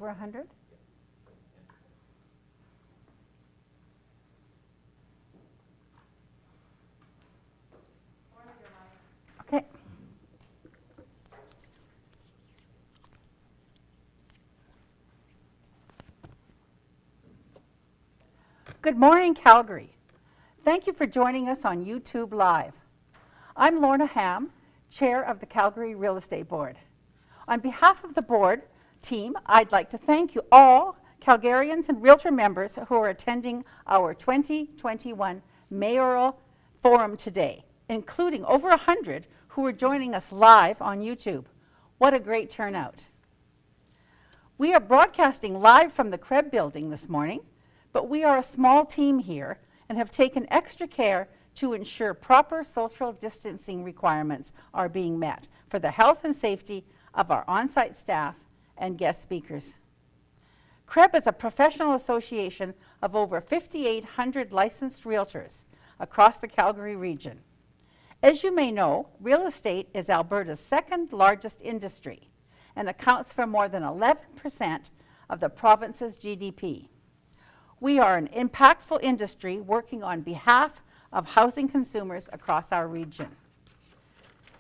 over 100? Okay. Good morning, Calgary. Thank you for joining us on YouTube Live. I'm Lorna Ham, Chair of the Calgary Real Estate Board. On behalf of the board team, I'd like to thank you all Calgarians and Realtor members who are attending our 2021 Mayoral Forum today, including over 100 who are joining us live on YouTube. What a great turnout. We are broadcasting live from the CREB building this morning, but we are a small team here and have taken extra care to ensure proper social distancing requirements are being met for the health and safety of our on-site staff and guest speakers. CREB is a professional association of over 5,800 licensed realtors across the Calgary region. As you may know, real estate is Alberta's second largest industry and accounts for more than 11% of the province's GDP. We are an impactful industry working on behalf of housing consumers across our region.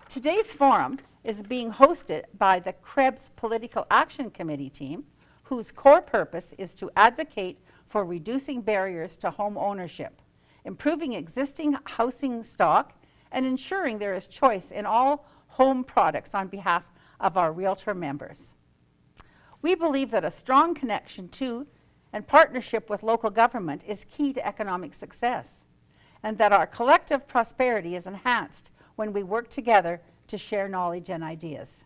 Today's forum is being hosted by the CREB's Political Action Committee team, whose core purpose is to advocate for reducing barriers to home ownership, improving existing housing stock, and ensuring there is choice in all home products on behalf of our realtor members. We believe that a strong connection to and partnership with local government is key to economic success, and that our collective prosperity is enhanced when we work together to share knowledge and ideas.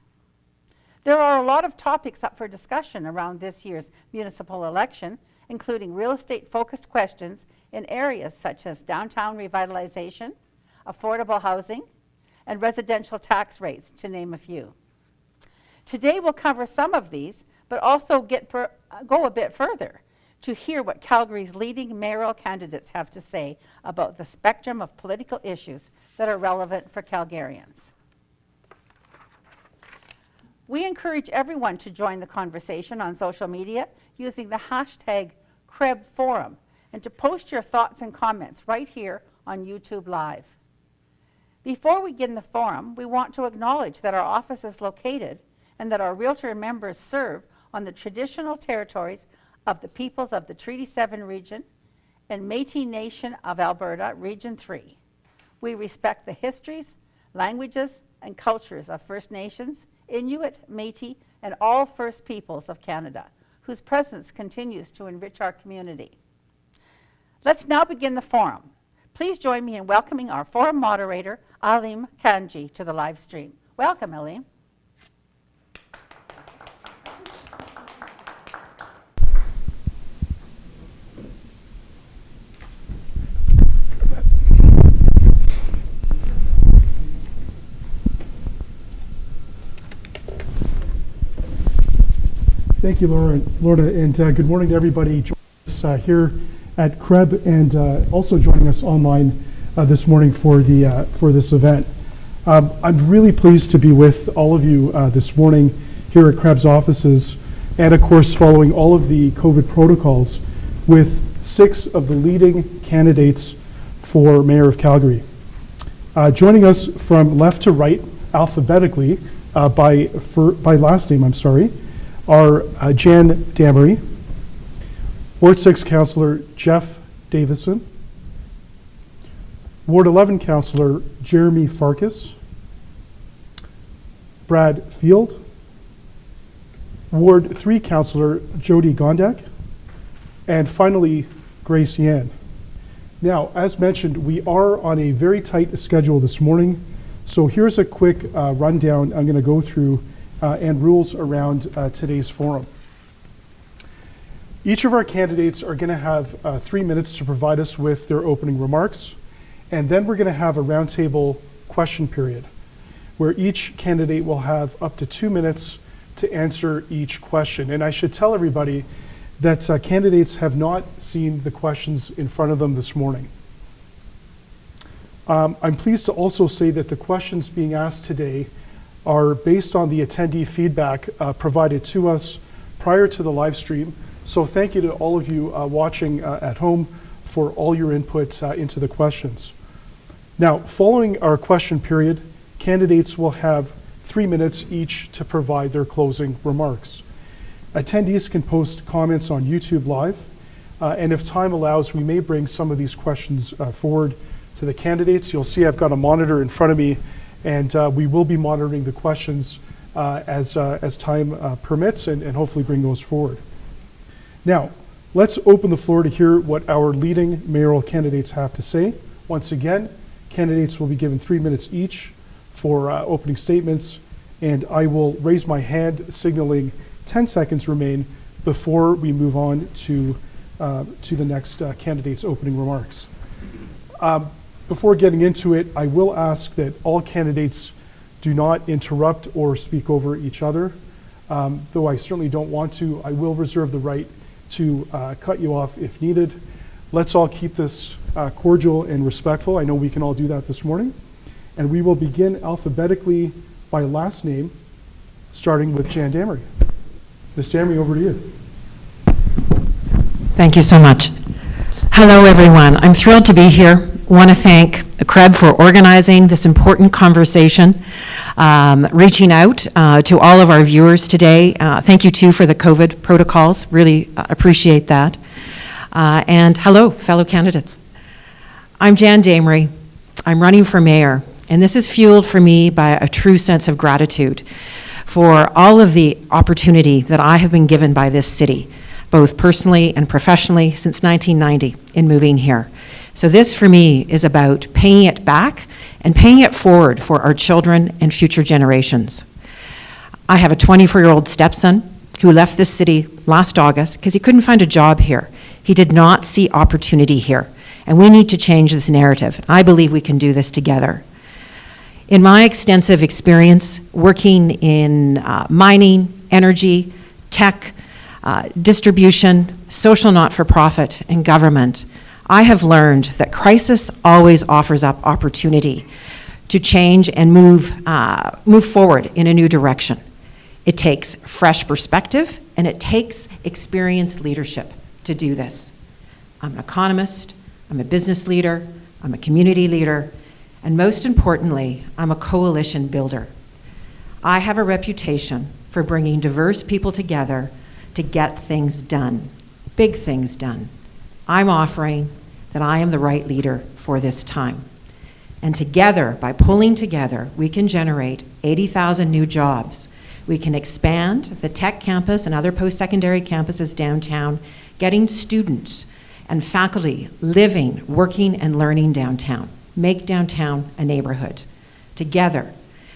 There are a lot of topics up for discussion around this year's municipal election, including real estate-focused questions in areas such as downtown revitalization, affordable housing, and residential tax rates, to name a few. Today we'll cover some of these, but also go a bit further to hear what Calgary's leading mayoral candidates have to say about the spectrum of political issues that are relevant for Calgarians. We encourage everyone to join the conversation on social media using the hashtag CREBForum and to post your thoughts and comments right here on YouTube Live. Before we begin the forum, we want to acknowledge that our office is located and that our realtor members serve on the traditional territories of the peoples of the Treaty 7 region and Métis Nation of Alberta, Region 3. We respect the histories, languages, and cultures of First Nations, Inuit, Métis, and all First Peoples of Canada, whose presence continues to enrich our community. Let's now begin the forum. Please join me in welcoming our forum moderator, Aleem Kanji, to the live stream. Welcome, Aleem. Thank you, Lorna, and good morning to everybody joining us here at CREB and also joining us online this morning for this event. I'm really pleased to be with all of you this morning here at CREB's offices, and of course following all of the COVID protocols with 6 of the leading candidates for Mayor of Calgary. Joining us from left to right alphabetically by last name, are Jan Damery, Ward 6 Councillor Jeff Davison, Ward 11 Councillor Jeremy Farkas, Brad Field, Ward 3 Councillor Jody Gondak, and finally Grace Yan. Now, as mentioned, we are on a very tight schedule this morning, so here's a quick rundown I'm going to go through and rules around today's forum. Each of our candidates are going to have 3 minutes to provide us with their opening remarks, and then we're going to have a roundtable question period where each candidate will have up to 2 minutes to answer each question. And I should tell everybody that candidates have not seen the questions in front of them this morning. I'm pleased to also say that the questions being asked today are based on the attendee feedback provided to us prior to the live stream. So thank you to all of you watching at home for all your input into the questions. Now, following our question period, candidates will have 3 minutes each to provide their closing remarks. Attendees can post comments on YouTube Live, and if time allows, we may bring some of these questions forward to the candidates. You'll see I've got a monitor in front of me, and we will be monitoring the questions as time permits, and hopefully bring those forward. Now, let's open the floor to hear what our leading mayoral candidates have to say. Once again, candidates will be given 3 minutes each for opening statements, and I will raise my hand signaling 10 seconds remain before we move on to the next candidate's opening remarks. Before getting into it, I will ask that all candidates do not interrupt or speak over each other. Though I certainly don't want to, I will reserve the right to cut you off if needed. Let's all keep this cordial and respectful. I know we can all do that this morning. And we will begin alphabetically by last name, starting with Jan Damery. Ms. Damery, over to you. Thank you so much. Hello, everyone. I'm thrilled to be here. I want to thank the CREB for organizing this important conversation, reaching out to all of our viewers today. Thank you, too, for the COVID protocols. Really appreciate that. And hello, fellow candidates. I'm Jan Damery. I'm running for mayor, and this is fueled for me by a true sense of gratitude for all of the opportunity that I have been given by this city, both personally and professionally, since 1990 in moving here. So this, for me, is about paying it back and paying it forward for our children and future generations. I have a 24-year-old stepson who left this city last August because he couldn't find a job here. He did not see opportunity here, and we need to change this narrative. I believe we can do this together. In my extensive experience working in mining, energy, tech, distribution, social not-for-profit, and government, I have learned that crisis always offers up opportunity to change and move forward in a new direction. It takes fresh perspective, and it takes experienced leadership to do this. I'm an economist, I'm a business leader, I'm a community leader, and most importantly, I'm a coalition builder. I have a reputation for bringing diverse people together to get things done, big things done. I'm offering that I am the right leader for this time. And together, by pulling together, we can generate 80,000 new jobs. We can expand the tech campus and other post-secondary campuses downtown, getting students and faculty living, working, and learning downtown. Make downtown a neighborhood. Together,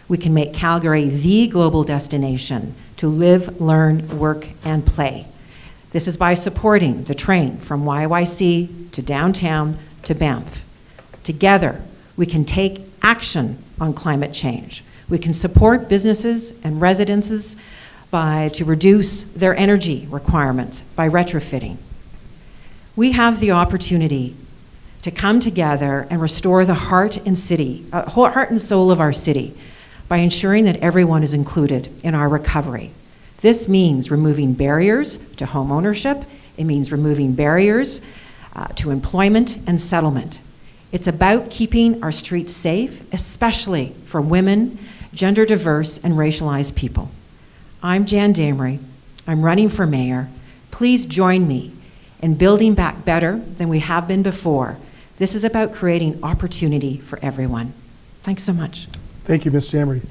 we can make Calgary the global destination to live, learn, work, and play. This is by supporting the train from YYC to downtown to Banff. Together, we can take action on climate change. We can support businesses and residences to reduce their energy requirements by retrofitting. We have the opportunity to come together and restore the heart and soul of our city by ensuring that everyone is included in our recovery. This means removing barriers to home ownership. It means removing barriers to employment and settlement. It's about keeping our streets safe, especially for women, gender diverse, and racialized people. I'm Jan Damery. I'm running for mayor. Please join me in building back better than we have been before. This is about creating opportunity for everyone. Thanks so much. Thank you, Ms. Damery.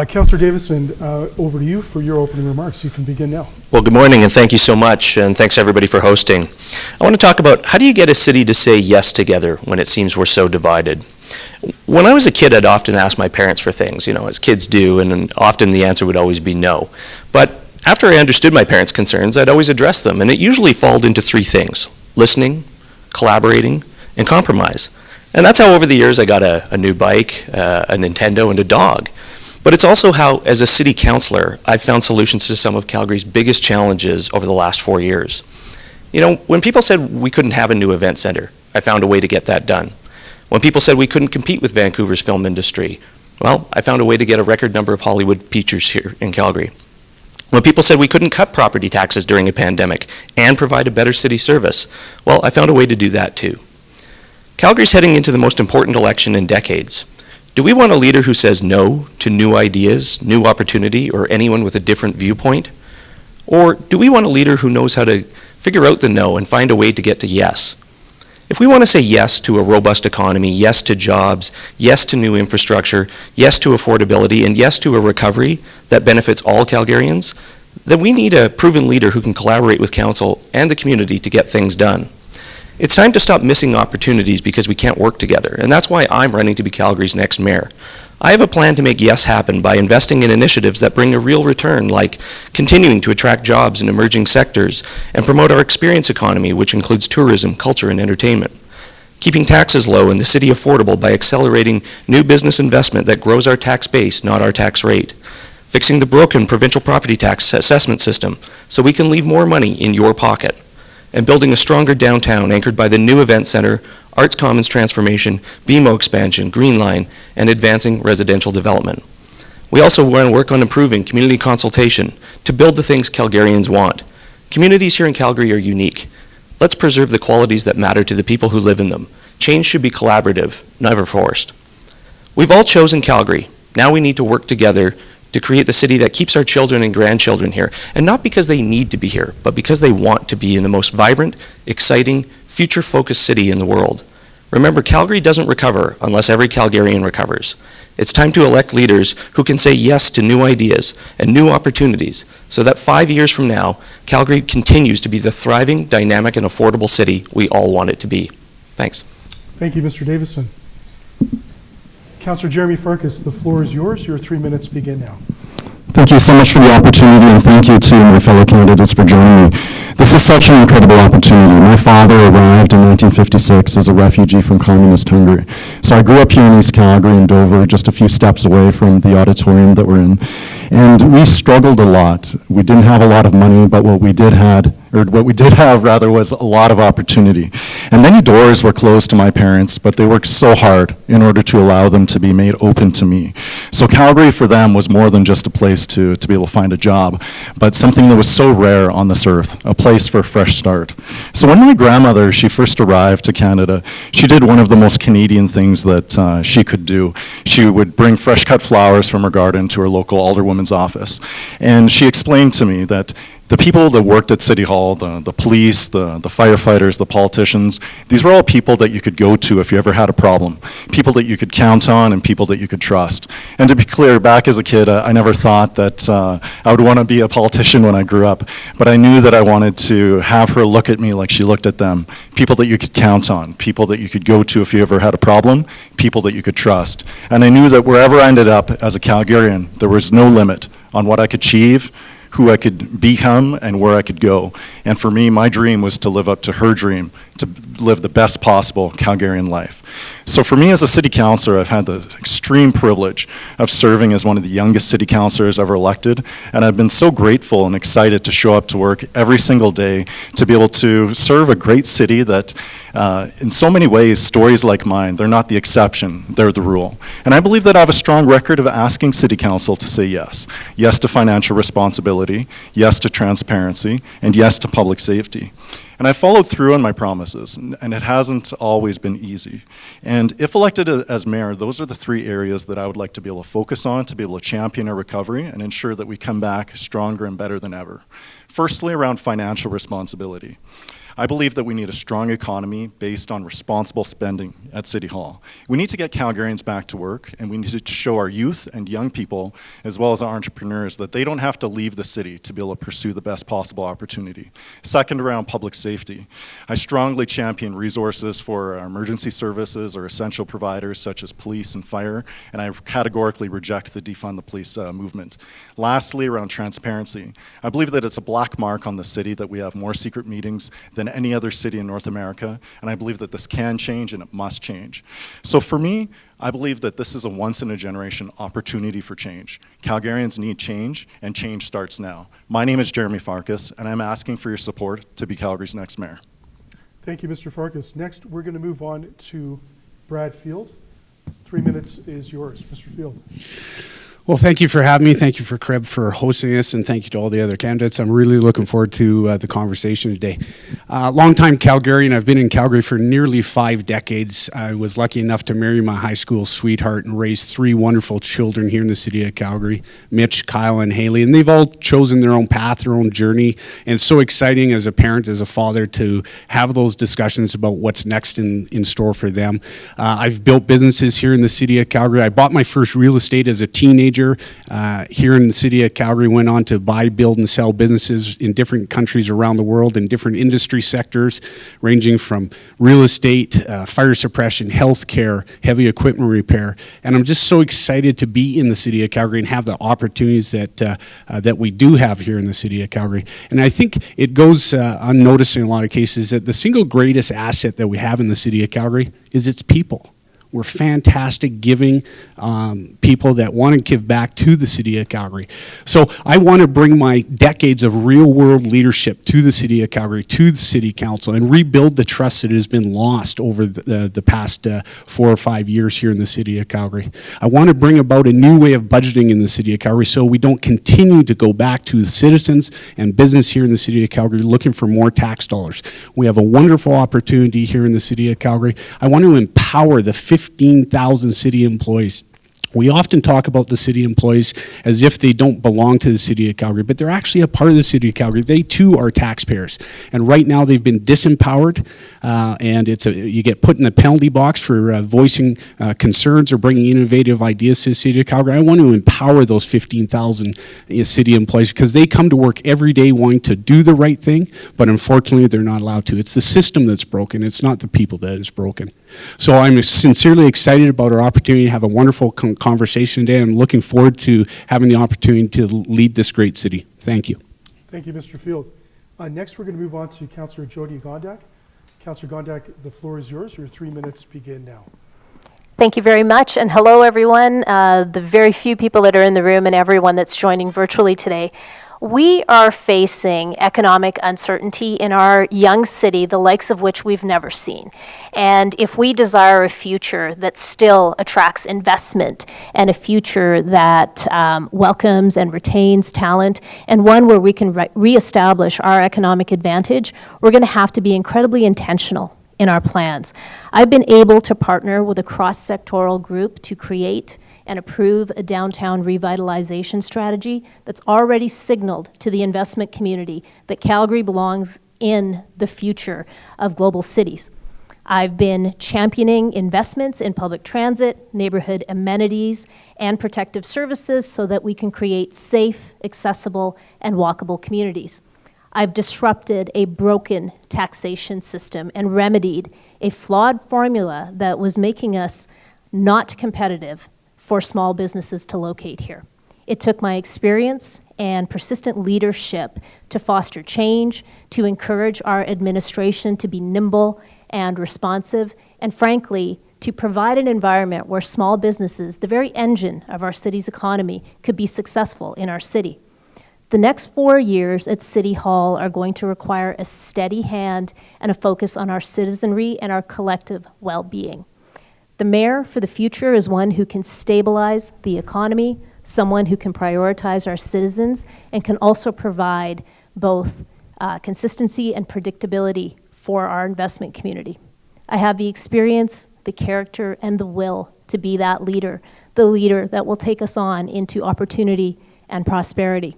Councillor Davison, over to you for your opening remarks. You can begin now. Well, good morning, and thank you so much, and thanks everybody for hosting. I want to talk about how do you get a city to say yes together when it seems we're so divided. When I was a kid, I'd often ask my parents for things, as kids do, and often the answer would always be no. But after I understood my parents' concerns, I'd always address them, and it usually falled into three things: listening, collaborating, and compromise. And that's how over the years I got a new bike, a Nintendo, and a dog. But it's also how, as a city councillor, I've found solutions to some of Calgary's biggest challenges over the last 4 years. When people said we couldn't have a new event centre, I found a way to get that done. When people said we couldn't compete with Vancouver's film industry, well, I found a way to get a record number of Hollywood features here in Calgary. When people said we couldn't cut property taxes during a pandemic and provide a better city service, well, I found a way to do that too. Calgary's heading into the most important election in decades. Do we want a leader who says no to new ideas, new opportunity, or anyone with a different viewpoint? Or do we want a leader who knows how to figure out the no and find a way to get to yes? If we want to say yes to a robust economy, yes to jobs, yes to new infrastructure, yes to affordability, and yes to a recovery that benefits all Calgarians, then we need a proven leader who can collaborate with council and the community to get things done. It's time to stop missing opportunities because we can't work together, and that's why I'm running to be Calgary's next mayor. I have a plan to make yes happen by investing in initiatives that bring a real return, like continuing to attract jobs in emerging sectors and promote our experience economy, which includes tourism, culture, and entertainment. Keeping taxes low and the city affordable by accelerating new business investment that grows our tax base, not our tax rate. Fixing the broken provincial property tax assessment system so we can leave more money in your pocket. And building a stronger downtown anchored by the new event center, Arts Commons transformation, BMO expansion, Green Line, and advancing residential development. We also want to work on improving community consultation to build the things Calgarians want. Communities here in Calgary are unique. Let's preserve the qualities that matter to the people who live in them. Change should be collaborative, never forced. We've all chosen Calgary. Now we need to work together to create the city that keeps our children and grandchildren here, and not because they need to be here, but because they want to be in the most vibrant, exciting, future-focused city in the world. Remember, Calgary doesn't recover unless every Calgarian recovers. It's time to elect leaders who can say yes to new ideas and new opportunities so that 5 years from now, Calgary continues to be the thriving, dynamic, and affordable city we all want it to be. Thanks. Thank you, Mr. Davison. Councillor Jeremy Farkas, the floor is yours. Your 3 minutes begin now. Thank you so much for the opportunity, and thank you to my fellow candidates for joining me. This is such an incredible opportunity. My father arrived in 1956 as a refugee from communist Hungary. So I grew up here in East Calgary in Dover, just a few steps away from the auditorium that we're in. And we struggled a lot. We didn't have a lot of money, but what we did have was a lot of opportunity. And many doors were closed to my parents, but they worked so hard in order to allow them to be made open to me. So Calgary for them was more than just a place to be able to find a job, but something that was so rare on this earth, a place for a fresh start. So when my grandmother, she first arrived to Canada, she did one of the most Canadian things that she could do. She would bring fresh cut flowers from her garden to her local alderwoman's office. And she explained to me that the people that worked at City Hall, the police, the firefighters, the politicians, these were all people that you could go to if you ever had a problem. People that you could count on and people that you could trust. And to be clear, back as a kid, I never thought that I would want to be a politician when I grew up. But I knew that I wanted to have her look at me like she looked at them. People that you could count on, people that you could go to if you ever had a problem, people that you could trust. And I knew that wherever I ended up as a Calgarian, there was no limit on what I could achieve, who I could become, and where I could go. And for me, my dream was to live up to her dream, to live the best possible Calgarian life. So for me as a city councillor, I've had the extreme privilege of serving as one of the youngest city councillors ever elected, and I've been so grateful and excited to show up to work every single day to be able to serve a great city that in so many ways, stories like mine, they're not the exception, they're the rule. And I believe that I have a strong record of asking city council to say yes. Yes to financial responsibility, yes to transparency, and yes to public safety. And I followed through on my promises, and it hasn't always been easy. And if elected as mayor, those are the 3 areas that I would like to be able to focus on, to be able to champion our recovery and ensure that we come back stronger and better than ever. Firstly, around financial responsibility. I believe that we need a strong economy based on responsible spending at City Hall. We need to get Calgarians back to work, and we need to show our youth and young people, as well as our entrepreneurs, that they don't have to leave the city to be able to pursue the best possible opportunity. Second, around public safety. I strongly champion resources for our emergency services or essential providers such as police and fire, and I categorically reject the defund the police movement. Lastly, around transparency. I believe that it's a black mark on the city that we have more secret meetings than any other city in North America, and I believe that this can change and it must change. So for me, I believe that this is a once-in-a-generation opportunity for change. Calgarians need change, and change starts now. My name is Jeremy Farkas, and I'm asking for your support to be Calgary's next mayor. Thank you, Mr. Farkas. Next, we're going to move on to Brad Field. 3 minutes is yours, Mr. Field. Well, thank you for having me. Thank you for CREB for hosting this, and thank you to all the other candidates. I'm really looking forward to the conversation today. Longtime Calgarian. I've been in Calgary for nearly 5 decades. I was lucky enough to marry my high school sweetheart and raise 3 wonderful children here in the city of Calgary, Mitch, Kyle, and Haley, and they've all chosen their own path, their own journey, and it's so exciting as a parent, as a father, to have those discussions about what's next in store for them. I've built businesses here in the city of Calgary. I bought my first real estate as a teenager here in the city of Calgary, went on to buy, build, and sell businesses in different countries around the world in different industry sectors, ranging from real estate, fire suppression, healthcare, heavy equipment repair. And I'm just so excited to be in the city of Calgary and have the opportunities that we do have here in the city of Calgary. And I think it goes unnoticed in a lot of cases that the single greatest asset that we have in the city of Calgary is its people. We're fantastic, giving people that want to give back to the city of Calgary. So I want to bring my decades of real-world leadership to the city of Calgary, to the city council, and rebuild the trust that has been lost over the past 4 or 5 years here in the city of Calgary. I want to bring about a new way of budgeting in the city of Calgary so we don't continue to go back to the citizens and business here in the city of Calgary looking for more tax dollars. We have a wonderful opportunity here in the city of Calgary. I want to empower the 15,000 city employees. We often talk about the city employees as if they don't belong to the city of Calgary, but they're actually a part of the city of Calgary. They too are taxpayers. And right now they've been disempowered, and you get put in a penalty box for voicing concerns or bringing innovative ideas to the city of Calgary. I want to empower those 15,000 city employees because they come to work every day wanting to do the right thing, but unfortunately they're not allowed to. It's the system that's broken. It's not the people that is broken. So I'm sincerely excited about our opportunity to have a wonderful conversation today. I'm looking forward to having the opportunity to lead this great city. Thank you. Thank you, Mr. Field. Next, we're going to move on to Councillor Jody Gondak. Councillor Gondak, the floor is yours. Your 3 minutes begin now. Thank you very much, and hello everyone, the very few people that are in the room and everyone that's joining virtually today. We are facing economic uncertainty in our young city, the likes of which we've never seen. And if we desire a future that still attracts investment and a future that welcomes and retains talent, and one where we can reestablish our economic advantage, we're going to have to be incredibly intentional in our plans. I've been able to partner with a cross-sectoral group to create and approve a downtown revitalization strategy that's already signaled to the investment community that Calgary belongs in the future of global cities. I've been championing investments in public transit, neighborhood amenities, and protective services so that we can create safe, accessible, and walkable communities. I've disrupted a broken taxation system and remedied a flawed formula that was making us not competitive for small businesses to locate here. It took my experience and persistent leadership to foster change, to encourage our administration to be nimble and responsive, and frankly, to provide an environment where small businesses, the very engine of our city's economy, could be successful in our city. The next 4 years at City Hall are going to require a steady hand and a focus on our citizenry and our collective well-being. The mayor for the future is one who can stabilize the economy, someone who can prioritize our citizens, and can also provide both consistency and predictability for our investment community. I have the experience, the character, and the will to be that leader, the leader that will take us on into opportunity and prosperity.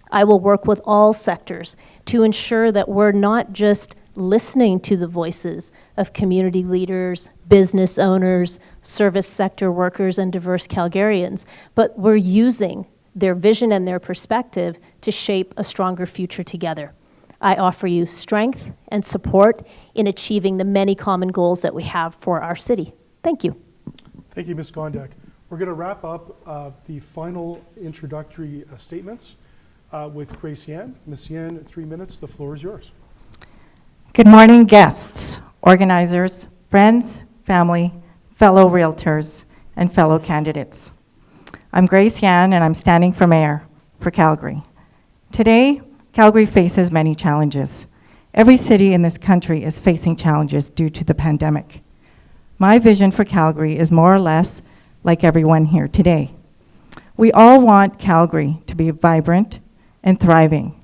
I will work with all sectors to ensure that we're not just listening to the voices of community leaders, business owners, service sector workers, and diverse Calgarians, but we're using their vision and their perspective to shape a stronger future together. I offer you strength and support in achieving the many common goals that we have for our city. Thank you. Thank you, Ms. Gondak. We're going to wrap up the final introductory statements with Grace Yan. Ms. Yan, 3 minutes. The floor is yours. Good morning, guests, organizers, friends, family, fellow realtors, and fellow candidates. I'm Grace Yan, and I'm standing for mayor for Calgary. Today, Calgary faces many challenges. Every city in this country is facing challenges due to the pandemic. My vision for Calgary is more or less like everyone here today. We all want Calgary to be vibrant and thriving.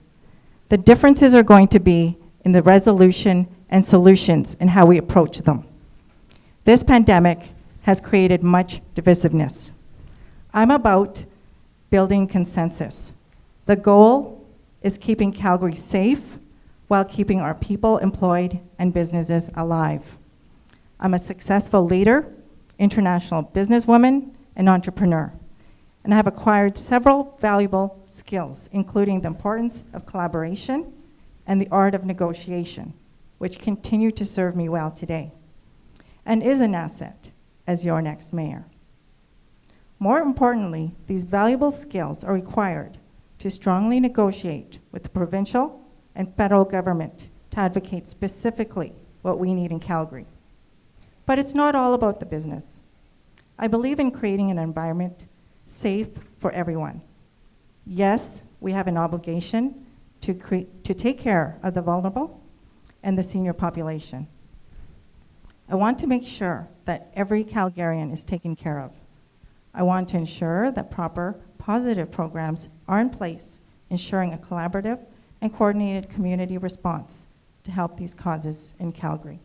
The differences are going to be in the resolution and solutions and how we approach them. This pandemic has created much divisiveness. I'm about building consensus. The goal is keeping Calgary safe while keeping our people employed and businesses alive. I'm a successful leader, international businesswoman, and entrepreneur, and I have acquired several valuable skills, including the importance of collaboration and the art of negotiation, which continue to serve me well today, and is an asset as your next mayor. More importantly, these valuable skills are required to strongly negotiate with the provincial and federal government to advocate specifically what we need in Calgary. But it's not all about the business. I believe in creating an environment safe for everyone. Yes, we have an obligation to take care of the vulnerable and the senior population. I want to make sure that every Calgarian is taken care of. I want to ensure that proper positive programs are in place, ensuring a collaborative and coordinated community response to help these causes in Calgary.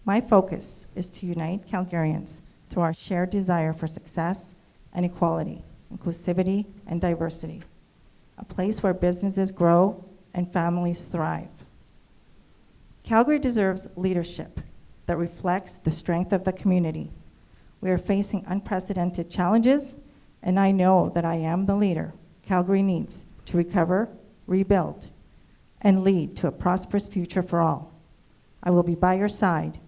My focus is to unite Calgarians through our shared desire for success and equality, inclusivity and diversity, a place where businesses grow and families thrive. Calgary deserves leadership that reflects the strength of the community. We are facing unprecedented challenges, and I know that I am the leader Calgary needs to recover, rebuild, and lead to a prosperous future for all. I will be by your side.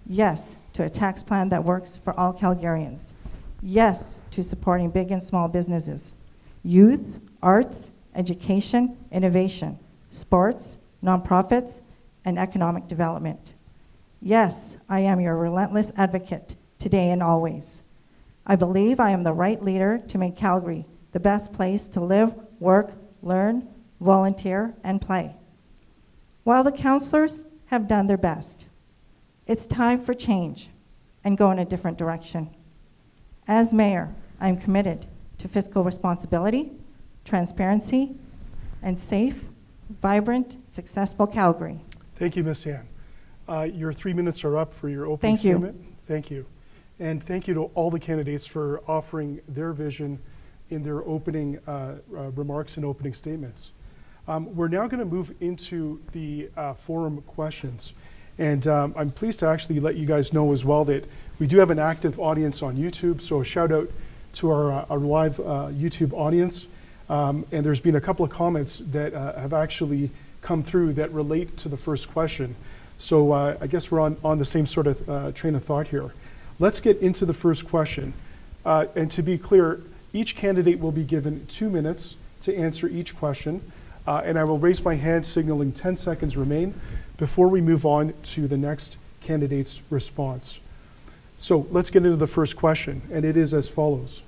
Yes, to a tax plan that works for all Calgarians. Yes, to supporting big and small businesses, youth, arts, education, innovation, sports, nonprofits, and economic development. Yes, I am your relentless advocate today and always. I believe I am the right leader to make Calgary the best place to live, work, learn, volunteer, and play. While the councillors have done their best, it's time for change and go in a different direction. As mayor, I'm committed to fiscal responsibility, transparency, and safe, vibrant, successful Calgary. Thank you, Ms. Yan. Your 3 minutes are up for your opening statement. Thank you. And thank you to all the candidates for offering their vision in their opening remarks and opening statements. We're now going to move into the forum questions. And I'm pleased to actually let you guys know as well that we do have an active audience on YouTube, so a shout out to our live YouTube audience. And there's been a couple of comments that have actually come through that relate to the first question. So I guess we're on the same sort of train of thought here. Let's get into the first question. And to be clear, each candidate will be given 2 minutes to answer each question. And I will raise my hand signaling 10 seconds remain before we move on to the next candidate's response. So let's get into the first question, and it is as follows.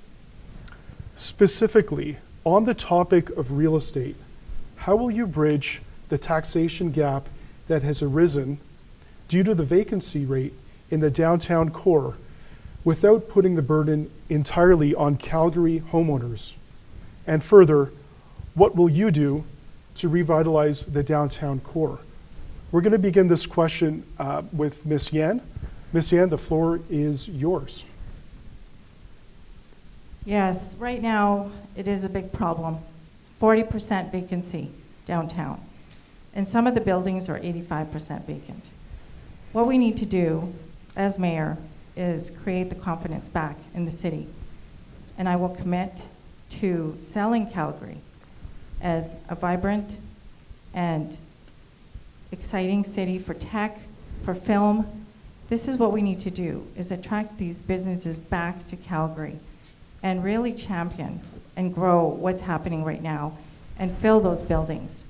Specifically, on the topic of real estate, how will you bridge the taxation gap that has arisen due to the vacancy rate in the downtown core without putting the burden entirely on Calgary homeowners? And further, what will you do to revitalize the downtown core? We're going to begin this question with Ms. Yan. Ms. Yan, the floor is yours. Yes, right now it is a big problem. 40% vacancy downtown. And some of the buildings are 85% vacant. What we need to do as mayor is create the confidence back in the city. And I will commit to selling Calgary as a vibrant and exciting city for tech, for film. This is what we need to do, is attract these businesses back to Calgary and really champion and grow what's happening right now and fill those buildings.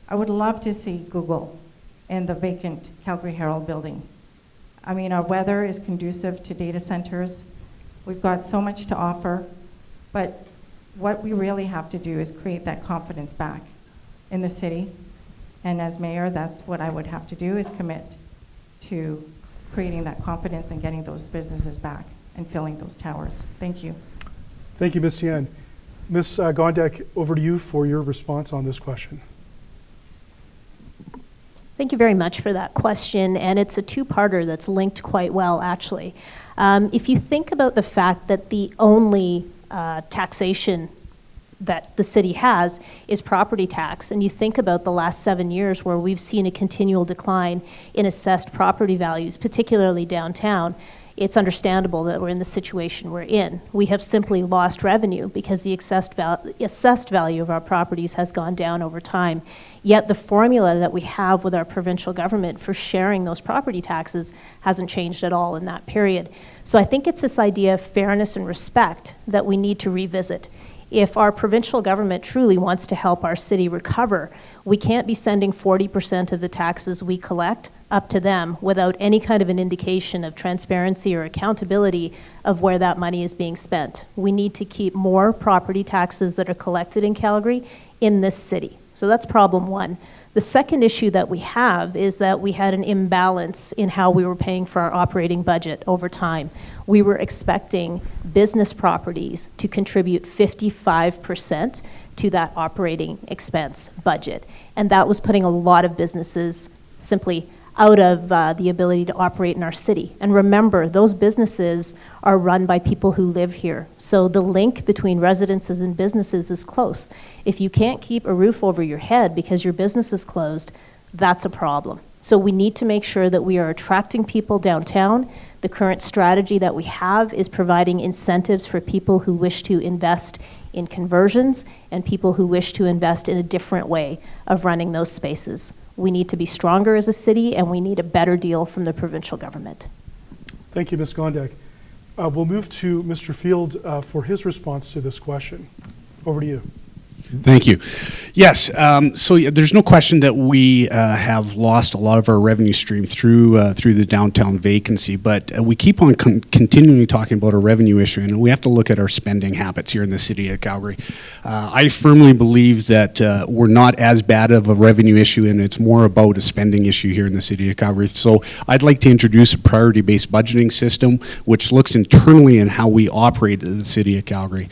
I would love to see Google in the vacant Calgary Herald building. I mean, our weather is conducive to data centers. We've got so much to offer, but what we really have to do is create that confidence back in the city. And as mayor, that's what I would have to do, is commit to creating that confidence and getting those businesses back and filling those towers. Thank you. Thank you, Ms. Yan. Ms. Gondek, over to you for your response on this question. Thank you very much for that question, and it's a two-parter that's linked quite well, actually. If you think about the fact that the only taxation that the city has is property tax, and you think about the last 7 years where we've seen a continual decline in assessed property values, particularly downtown, it's understandable that we're in the situation we're in. We have simply lost revenue because the assessed value of our properties has gone down over time. Yet the formula that we have with our provincial government for sharing those property taxes hasn't changed at all in that period. So I think it's this idea of fairness and respect that we need to revisit. If our provincial government truly wants to help our city recover, we can't be sending 40% of the taxes we collect up to them without any kind of an indication of transparency or accountability of where that money is being spent. We need to keep more property taxes that are collected in Calgary in this city. So that's problem one. The second issue that we have is that we had an imbalance in how we were paying for our operating budget over time. We were expecting business properties to contribute 55% to that operating expense budget. And that was putting a lot of businesses simply out of the ability to operate in our city. And remember, those businesses are run by people who live here. So the link between residences and businesses is close. If you can't keep a roof over your head because your business is closed, that's a problem. So we need to make sure that we are attracting people downtown. The current strategy that we have is providing incentives for people who wish to invest in conversions and people who wish to invest in a different way of running those spaces. We need to be stronger as a city, and we need a better deal from the provincial government. Thank you, Ms. Gondek. We'll move to Mr. Field for his response to this question. Over to you. Thank you. Yes, so there's no question that we have lost a lot of our revenue stream through the downtown vacancy, but we keep on continually talking about a revenue issue, and we have to look at our spending habits here in the city of Calgary. I firmly believe that we're not as bad of a revenue issue, and it's more about a spending issue here in the city of Calgary. So I'd like to introduce a priority-based budgeting system, which looks internally in how we operate in the city of Calgary.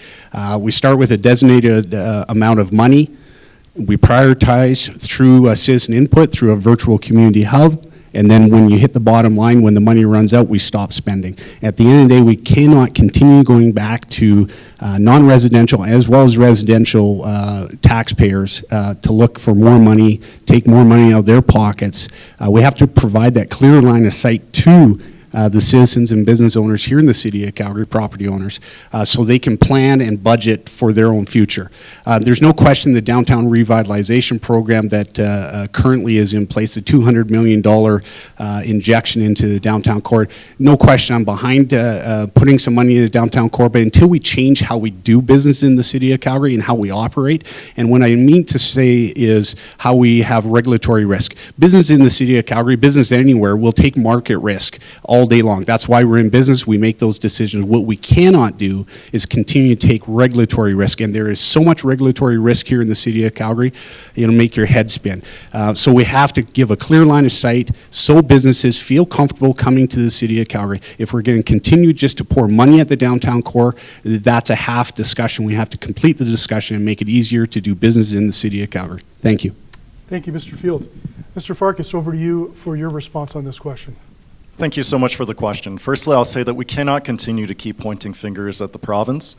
We start with a designated amount of money. We prioritize through citizen input, through a virtual community hub, and then when you hit the bottom line, when the money runs out, we stop spending. At the end of the day, we cannot continue going back to non-residential as well as residential taxpayers to look for more money, take more money out of their pockets. We have to provide that clear line of sight to the citizens and business owners here in the city of Calgary, property owners, so they can plan and budget for their own future. There's no question the downtown revitalization program that currently is in place, the $200 million injection into the downtown core, no question I'm behind putting some money in the downtown core, but until we change how we do business in the city of Calgary and how we operate, and what I mean to say is how we have regulatory risk. Business in the city of Calgary, business anywhere, will take market risk all day long. That's why we're in business. We make those decisions. What we cannot do is continue to take regulatory risk, and there is so much regulatory risk here in the city of Calgary, it'll make your head spin. So we have to give a clear line of sight so businesses feel comfortable coming to the city of Calgary. If we're going to continue just to pour money at the downtown core, that's a half discussion. We have to complete the discussion and make it easier to do business in the city of Calgary. Thank you. Thank you, Mr. Field. Mr. Farkas, over to you for your response on this question. Thank you so much for the question. Firstly, I'll say that we cannot continue to keep pointing fingers at the province.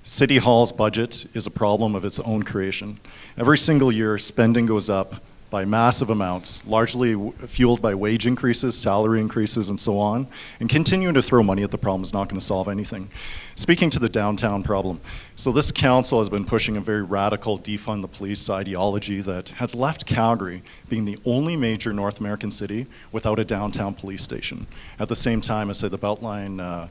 City Hall's budget is a problem of its own creation. Every single year, spending goes up by massive amounts, largely fueled by wage increases, salary increases, and so on. And continuing to throw money at the problem is not going to solve anything. Speaking to the downtown problem, so this council has been pushing a very radical defund the police ideology that has left Calgary being the only major North American city without a downtown police station. At the same time as, say, the Beltline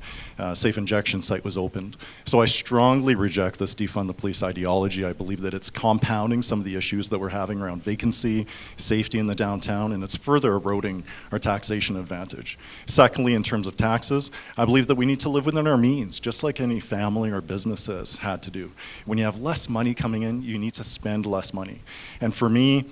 safe injection site was opened. So I strongly reject this defund the police ideology. I believe that it's compounding some of the issues that we're having around vacancy, safety in the downtown, and it's further eroding our taxation advantage. Secondly, in terms of taxes, I believe that we need to live within our means, just like any family or business has had to do. When you have less money coming in, you need to spend less money. And for me,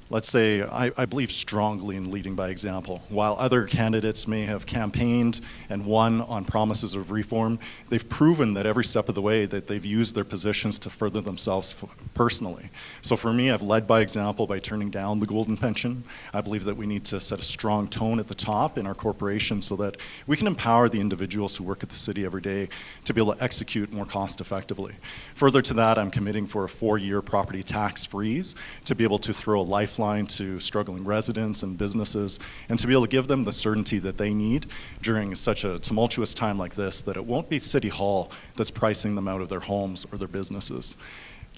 let's say, I believe strongly in leading by example. While other candidates may have campaigned and won on promises of reform, they've proven that every step of the way that they've used their positions to further themselves personally. So for me, I've led by example by turning down the golden pension. I believe that we need to set a strong tone at the top in our corporation so that we can empower the individuals who work at the city every day to be able to execute more cost effectively. Further to that, I'm committing for a 4-year property tax freeze to be able to throw a lifeline to struggling residents and businesses, and to be able to give them the certainty that they need during such a tumultuous time like this, that it won't be City Hall that's pricing them out of their homes or their businesses.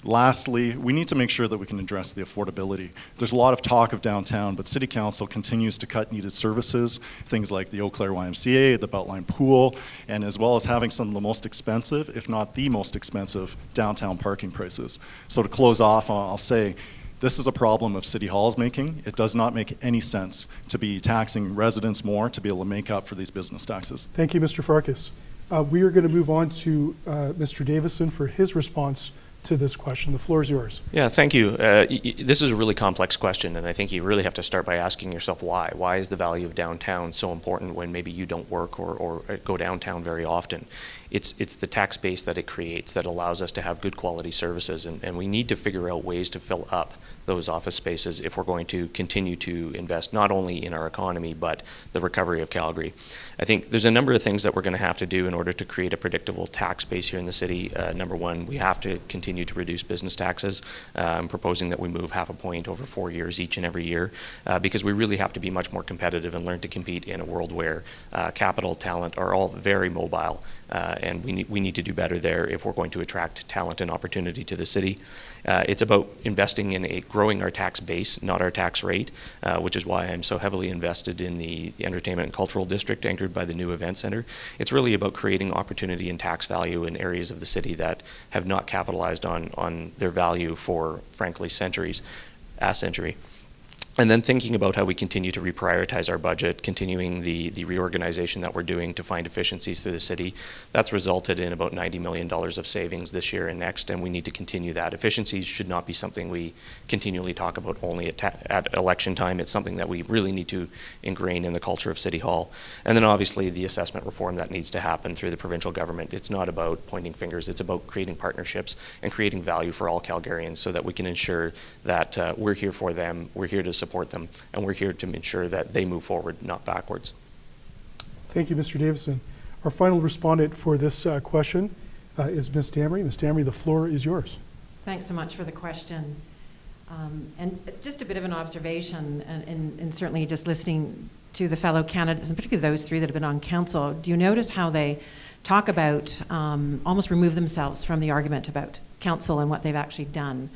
Lastly, we need to make sure that we can address the affordability. There's a lot of talk of downtown, but City Council continues to cut needed services, things like the Eau Claire YMCA, the Beltline Pool, and as well as having some of the most expensive, if not the most expensive, downtown parking prices. So to close off, I'll say, this is a problem of City Hall's making. It does not make any sense to be taxing residents more to be able to make up for these business taxes. Thank you, Mr. Farkas. We are going to move on to Mr. Davison for his response to this question. The floor is yours. Yeah, thank you. This is a really complex question, and I think you really have to start by asking yourself why. Why is the value of downtown so important when maybe you don't work or go downtown very often? It's the tax base that it creates that allows us to have good quality services, and we need to figure out ways to fill up those office spaces if we're going to continue to invest not only in our economy but the recovery of Calgary. I think there's a number of things that we're going to have to do in order to create a predictable tax base here in the city. Number one, we have to continue to reduce business taxes. I'm proposing that we move 0.5 point over 4 years each and every year because we really have to be much more competitive and learn to compete in a world where capital, talent are all very mobile. And we need to do better there if we're going to attract talent and opportunity to the city. It's about investing in growing our tax base, not our tax rate, which is why I'm so heavily invested in the entertainment and cultural district anchored by the new event center. It's really about creating opportunity and tax value in areas of the city that have not capitalized on their value for, frankly, a century. And then thinking about how we continue to reprioritize our budget, continuing the reorganization that we're doing to find efficiencies through the city. That's resulted in about $90 million of savings this year and next, and we need to continue that. Efficiencies should not be something we continually talk about only at election time. It's something that we really need to ingrain in the culture of City Hall. And then obviously the assessment reform that needs to happen through the provincial government. It's not about pointing fingers, it's about creating partnerships and creating value for all Calgarians so that we can ensure that we're here for them, we're here to support them, and we're here to ensure that they move forward, not backwards. Thank you, Mr. Davison. Our final respondent for this question is Ms. Damry. Ms. Damry, the floor is yours. Thanks so much for the question. And just a bit of an observation, and certainly just listening to the fellow candidates, and particularly those three that have been on council, do you notice how they talk about, almost remove themselves from the argument about council and what they've actually done?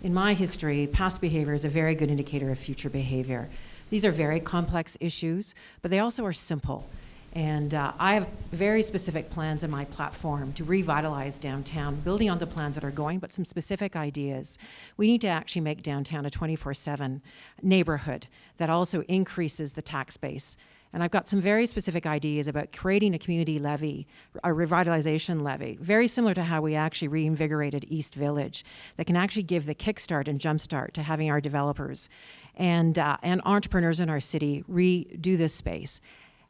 In my history, past behavior is a very good indicator of future behavior. These are very complex issues, but they also are simple. And I have very specific plans in my platform to revitalize downtown, building on the plans that are going, but some specific ideas. We need to actually make downtown a 24/7 neighborhood that also increases the tax base. And I've got some very specific ideas about creating a community levy, a revitalization levy, very similar to how we actually reinvigorated East Village, that can actually give the kickstart and jumpstart to having our developers and entrepreneurs in our city redo this space.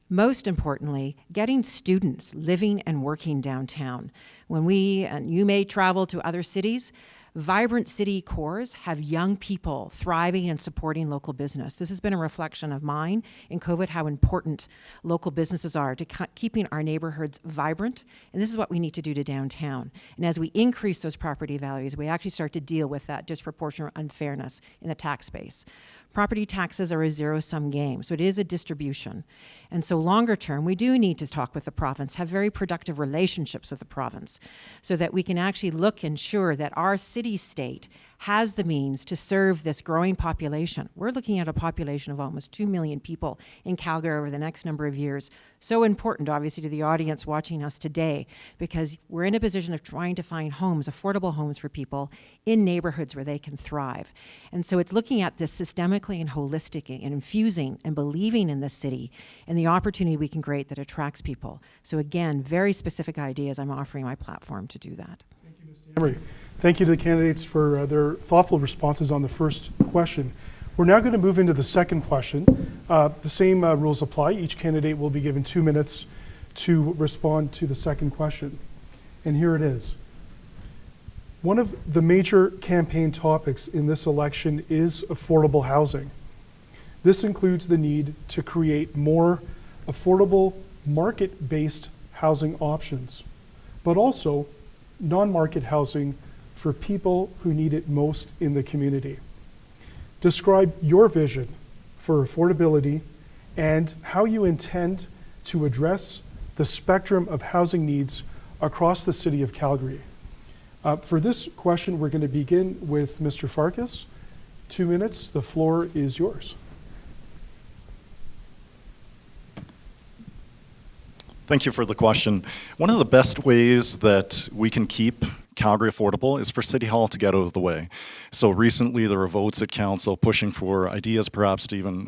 Most importantly, getting students living and working downtown. When and you may travel to other cities, vibrant city cores have young people thriving and supporting local business. This has been a reflection of mine in COVID, how important local businesses are to keeping our neighborhoods vibrant, and this is what we need to do to downtown. And as we increase those property values, we actually start to deal with that disproportionate unfairness in the tax base. Property taxes are a zero-sum game, so it is a distribution. And so longer term, we do need to talk with the province, have very productive relationships with the province, so that we can actually ensure that our city-state has the means to serve this growing population. We're looking at a population of almost 2 million people in Calgary over the next number of years. So important, obviously, to the audience watching us today, because we're in a position of trying to find homes, affordable homes for people in neighborhoods where they can thrive. And so it's looking at this systemically and holistically and infusing and believing in the city and the opportunity we can create that attracts people. So again, very specific ideas. I'm offering my platform to do that. Thank you, Ms. Damry. Thank you to the candidates for their thoughtful responses on the first question. We're now going to move into the second question. The same rules apply. Each candidate will be given 2 minutes to respond to the second question. And here it is. One of the major campaign topics in this election is affordable housing. This includes the need to create more affordable, market-based housing options, but also non-market housing for people who need it most in the community. Describe your vision for affordability and how you intend to address the spectrum of housing needs across the city of Calgary. For this question, we're going to begin with Mr. Farkas. 2 minutes, the floor is yours. Thank you for the question. One of the best ways that we can keep Calgary affordable is for City Hall to get out of the way. So recently there were votes at Council pushing for ideas perhaps to even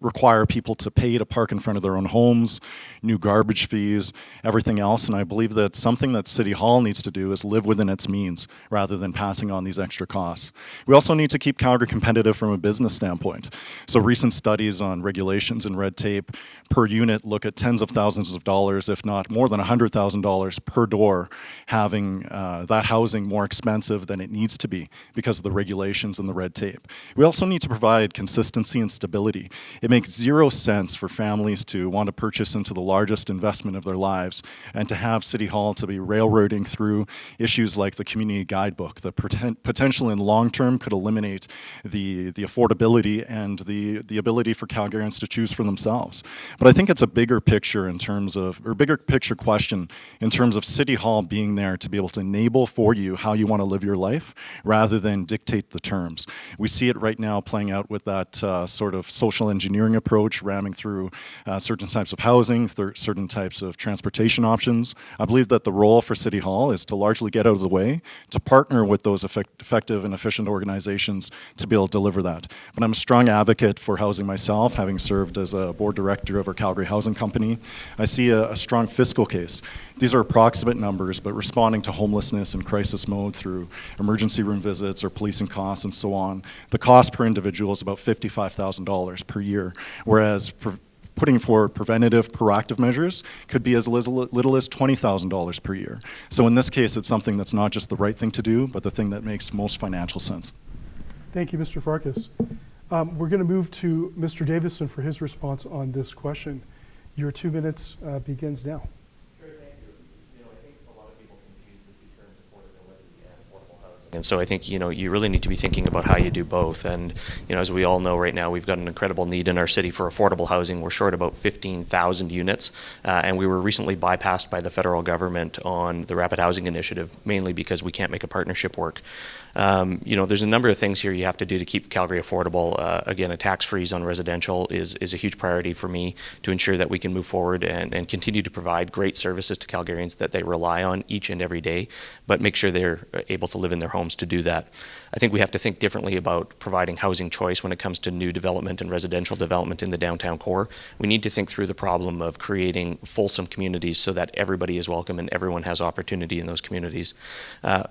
require people to pay to park in front of their own homes, new garbage fees, everything else. And I believe that something that City Hall needs to do is live within its means rather than passing on these extra costs. We also need to keep Calgary competitive from a business standpoint. So recent studies on regulations and red tape per unit look at tens of thousands of dollars, if not more than $100,000 per door, having that housing more expensive than it needs to be because of the regulations and the red tape. We also need to provide consistency and stability. It makes zero sense for families to want to purchase into the largest investment of their lives and to have City Hall to be railroading through issues like the community guidebook that potentially in long term could eliminate the affordability and the ability for Calgarians to choose for themselves. But I think it's a bigger picture in terms of, or bigger picture question in terms of City Hall being there to be able to enable for you how you want to live your life rather than dictate the terms. We see it right now playing out with that sort of social engineering approach, ramming through certain types of housing, certain types of transportation options. I believe that the role for City Hall is to largely get out of the way, to partner with those effective and efficient organizations to be able to deliver that. But I'm a strong advocate for housing myself, having served as a board director of our Calgary Housing Company. I see a strong fiscal case. These are approximate numbers, but responding to homelessness and crisis mode through emergency room visits or policing costs and so on, the cost per individual is about $55,000 per year, whereas putting forward preventative, proactive measures could be as little as $20,000 per year. So in this case, it's something that's not just the right thing to do, but the thing that makes most financial sense. Thank you, Mr. Farkas. We're going to move to Mr. Davison for his response on this question. Your 2 minutes begins now. And so I think, you really need to be thinking about how you do both. And, as we all know right now, we've got an incredible need in our city for affordable housing. We're short about 15,000 units. And we were recently bypassed by the federal government on the Rapid Housing Initiative, mainly because we can't make a partnership work. There's a number of things here you have to do to keep Calgary affordable. Again, a tax freeze on residential is a huge priority for me to ensure that we can move forward and continue to provide great services to Calgarians that they rely on each and every day, but make sure they're able to live in their homes to do that. I think we have to think differently about providing housing choice when it comes to new development and residential development in the downtown core. We need to think through the problem of creating fulsome communities so that everybody is welcome and everyone has opportunity in those communities.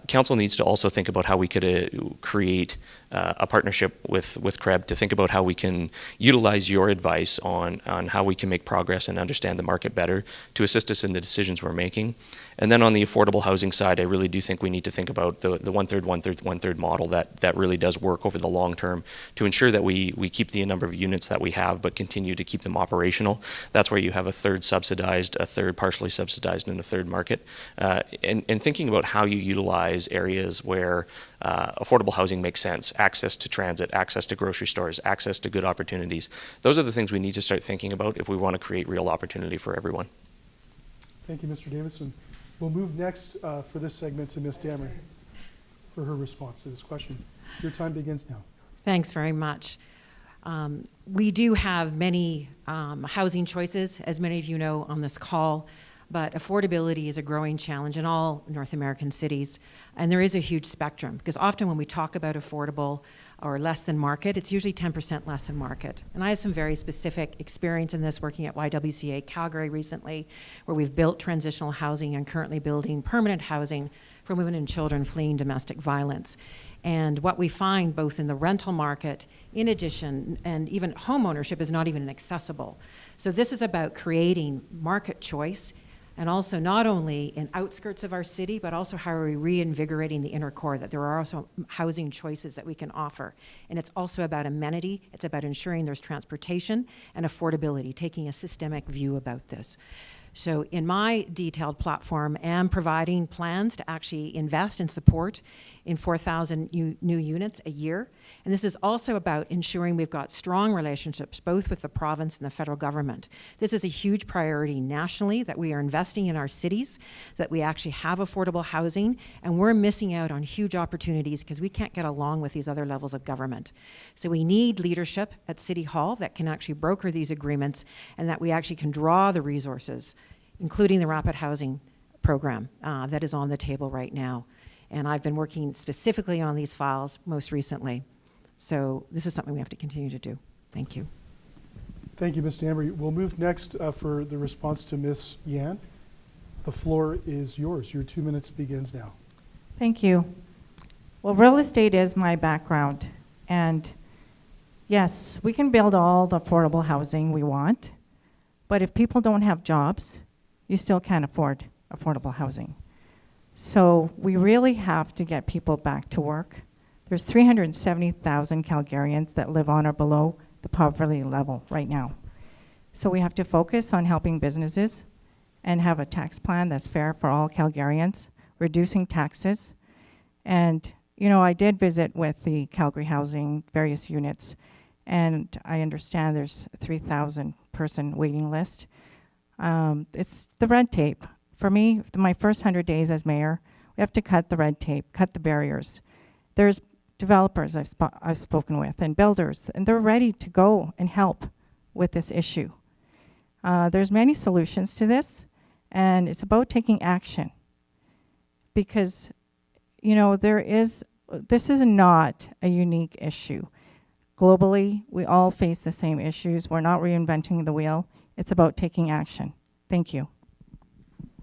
Council needs to also think about how we could create a partnership with CREB to think about how we can utilize your advice on how we can make progress and understand the market better to assist us in the decisions we're making. And then on the affordable housing side, I really do think we need to think about the one-third, one-third, one-third model that really does work over the long term to ensure that we keep the number of units that we have but continue to keep them operational. That's where you have a third subsidized, a third partially subsidized, and a third market. And thinking about how you utilize areas where affordable housing makes sense, access to transit, access to grocery stores, access to good opportunities. Those are the things we need to start thinking about if we want to create real opportunity for everyone. Thank you, Mr. Davison. We'll move next for this segment to Ms. Dameron for her response to this question. Your time begins now. Thanks very much. We do have many housing choices, as many of you know on this call, but affordability is a growing challenge in all North American cities, and there is a huge spectrum, because often when we talk about affordable or less than market, it's usually 10% less than market. And I have some very specific experience in this working at YWCA Calgary recently, where we've built transitional housing and currently building permanent housing for women and children fleeing domestic violence. And what we find both in the rental market, in addition, and even home ownership is not even accessible. So this is about creating market choice, and also not only in outskirts of our city, but also how are we reinvigorating the inner core, that there are also housing choices that we can offer. And it's also about amenity, it's about ensuring there's transportation and affordability, taking a systemic view about this. So in my detailed platform, I'm providing plans to actually invest and support in 4,000 new units a year. And this is also about ensuring we've got strong relationships both with the province and the federal government. This is a huge priority nationally, that we are investing in our cities, that we actually have affordable housing, and we're missing out on huge opportunities because we can't get along with these other levels of government. So we need leadership at City Hall that can actually broker these agreements, and that we actually can draw the resources, including the rapid housing program that is on the table right now. And I've been working specifically on these files most recently. So this is something we have to continue to do. Thank you. Thank you, Ms. Danbury. We'll move next for the response to Ms. Yan. The floor is yours. Your 2 minutes begins now. Thank you. Well, real estate is my background. And yes, we can build all the affordable housing we want. But if people don't have jobs, you still can't afford affordable housing. So we really have to get people back to work. There's 370,000 Calgarians that live on or below the poverty level right now. So we have to focus on helping businesses and have a tax plan that's fair for all Calgarians, reducing taxes. And, you know, I did visit with the Calgary Housing, various units, and I understand there's a 3,000 person waiting list. It's the red tape. For me, my first 100 days as mayor, we have to cut the red tape, cut the barriers. There's developers I've spoken with and builders, and they're ready to go and help with this issue. There's many solutions to this, and it's about taking action. Because, you know, this is not a unique issue. Globally, we all face the same issues. We're not reinventing the wheel. It's about taking action. Thank you.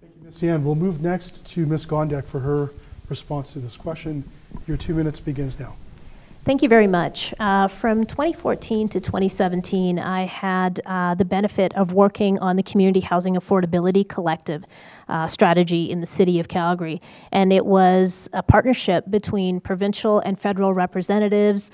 Thank you, Ms. Yan. We'll move next to Ms. Gondek for her response to this question. Your 2 minutes begins now. Thank you very much. From 2014 to 2017, I had the benefit of working on the Community Housing Affordability Collective strategy in the city of Calgary. And it was a partnership between provincial and federal representatives,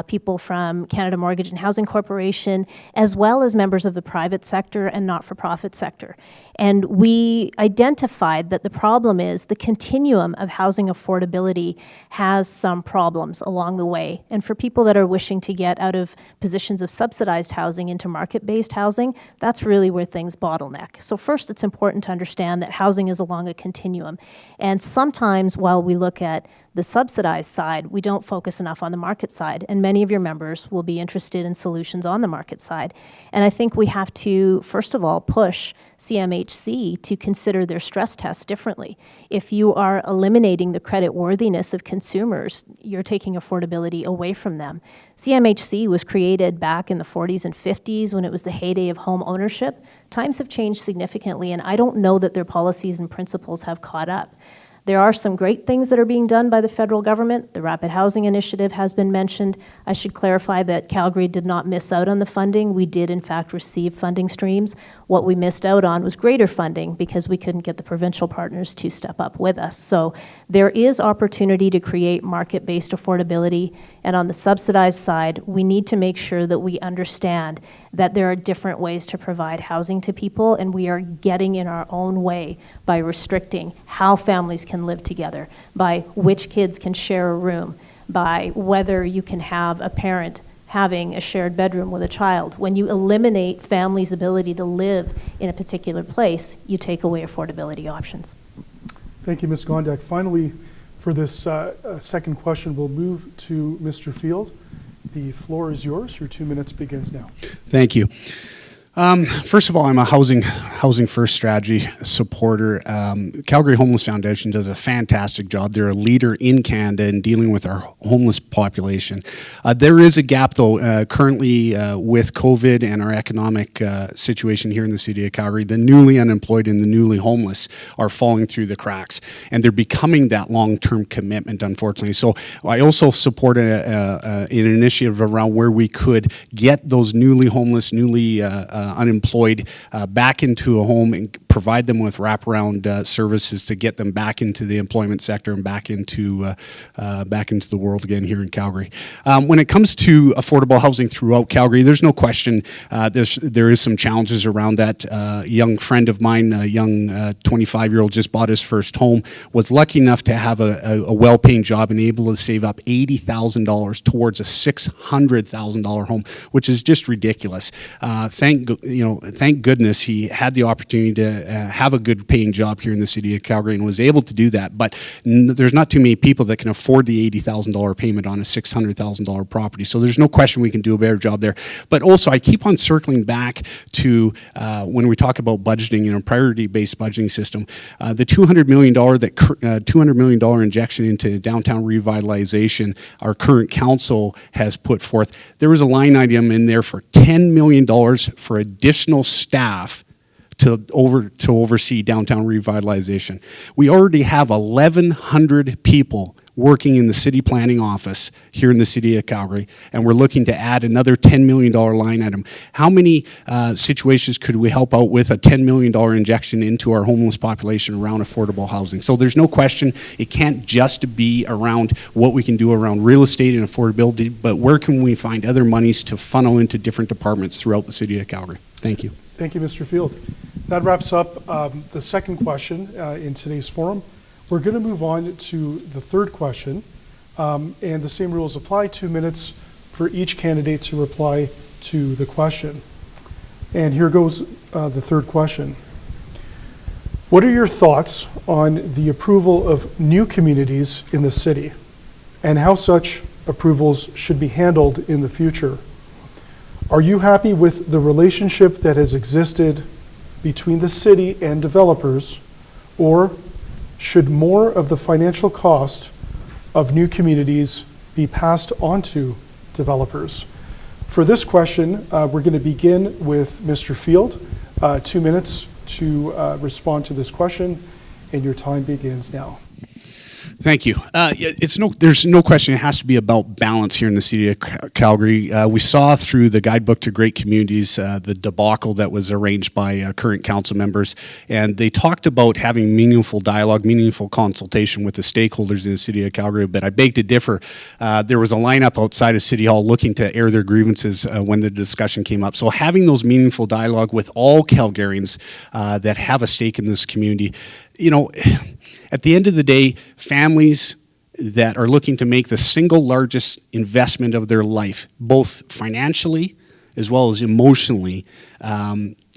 people from Canada Mortgage and Housing Corporation, as well as members of the private sector and not-for-profit sector. And we identified that the problem is the continuum of housing affordability has some problems along the way. And for people that are wishing to get out of positions of subsidized housing into market-based housing, that's really where things bottleneck. So first, it's important to understand that housing is along a continuum. And sometimes while we look at the subsidized side, we don't focus enough on the market side. And many of your members will be interested in solutions on the market side. And I think we have to, first of all, push CMHC to consider their stress tests differently. If you are eliminating the credit worthiness of consumers, you're taking affordability away from them. CMHC was created back in the 40s and 50s when it was the heyday of home ownership. Times have changed significantly, and I don't know that their policies and principles have caught up. There are some great things that are being done by the federal government. The Rapid Housing Initiative has been mentioned. I should clarify that Calgary did not miss out on the funding. We did, in fact, receive funding streams. What we missed out on was greater funding because we couldn't get the provincial partners to step up with us. So there is opportunity to create market-based affordability. And on the subsidized side, we need to make sure that we understand that there are different ways to provide housing to people, and we are getting in our own way by restricting how families can live together, by which kids can share a room, by whether you can have a parent having a shared bedroom with a child. When you eliminate families' ability to live in a particular place, you take away affordability options. Thank you, Ms. Gondek. Finally, for this second question, we'll move to Mr. Field. The floor is yours. Your 2 minutes begins now. Thank you. First of all, I'm a housing first strategy supporter. Calgary Homeless Foundation does a fantastic job. They're a leader in Canada in dealing with our homeless population. There is a gap, though, currently with COVID and our economic situation here in the city of Calgary. The newly unemployed and the newly homeless are falling through the cracks, and they're becoming that long-term commitment, unfortunately. So I also support an initiative around where we could get those newly homeless, newly unemployed back into a home and provide them with wraparound services to get them back into the employment sector and back into the world again here in Calgary. When it comes to affordable housing throughout Calgary, there's no question there is some challenges around that. A young friend of mine, a young 25-year-old, just bought his first home, was lucky enough to have a well-paying job and able to save up $80,000 towards a $600,000 home, which is just ridiculous. Thank goodness he had the opportunity to have a good paying job here in the city of Calgary and was able to do that. But there's not too many people that can afford the $80,000 payment on a $600,000 property. So there's no question we can do a better job there. But also, I keep on circling back to when we talk about budgeting and a priority-based budgeting system, the $200 million injection into downtown revitalization our current council has put forth. There was a line item in there for $10 million for additional staff to oversee downtown revitalization. We already have 1,100 people working in the city planning office here in the city of Calgary, and we're looking to add another $10 million line item. How many situations could we help out with a $10 million injection into our homeless population around affordable housing? So there's no question it can't just be around what we can do around real estate and affordability, but where can we find other monies to funnel into different departments throughout the city of Calgary? Thank you. Thank you, Mr. Field. That wraps up the second question in today's forum. We're going to move on to the third question, and the same rules apply. 2 minutes for each candidate to reply to the question. And here goes the third question. What are your thoughts on the approval of new communities in the city and how such approvals should be handled in the future? Are you happy with the relationship that has existed between the city and developers, or should more of the financial cost of new communities be passed on to developers? For this question, we're going to begin with Mr. Field. 2 minutes to respond to this question, and your time begins now. Thank you. There's no question it has to be about balance here in the city of Calgary. We saw through the guidebook to great communities the debacle that was arranged by current council members, and they talked about having meaningful dialogue, meaningful consultation with the stakeholders in the city of Calgary, but I beg to differ. There was a lineup outside of City Hall looking to air their grievances when the discussion came up. So having those meaningful dialogue with all Calgarians that have a stake in this community, at the end of the day, families that are looking to make the single largest investment of their life, both financially as well as emotionally,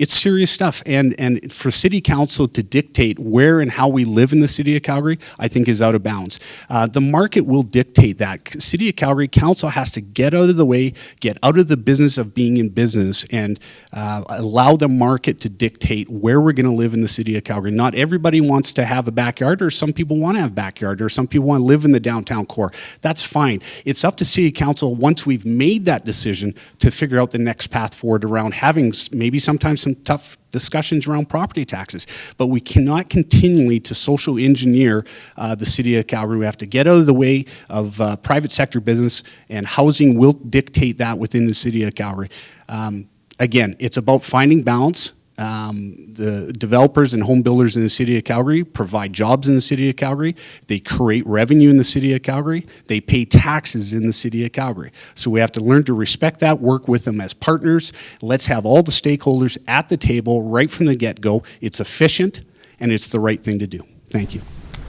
it's serious stuff. And for city council to dictate where and how we live in the city of Calgary, I think is out of bounds. The market will dictate that. City of Calgary council has to get out of the way, get out of the business of being in business, and allow the market to dictate where we're going to live in the city of Calgary. Not everybody wants to have a backyard, or some people want to have a backyard, or some people want to live in the downtown core. That's fine. It's up to city council, once we've made that decision, to figure out the next path forward around having maybe sometimes some tough discussions around property taxes. But we cannot continually to social engineer the city of Calgary. We have to get out of the way of private sector business, and housing will dictate that within the city of Calgary. Again, it's about finding balance. The developers and home builders in the city of Calgary provide jobs in the city of Calgary. They create revenue in the city of Calgary. They pay taxes in the city of Calgary. So we have to learn to respect that, work with them as partners. Let's have all the stakeholders at the table right from the get-go. It's efficient, and it's the right thing to do. Thank you.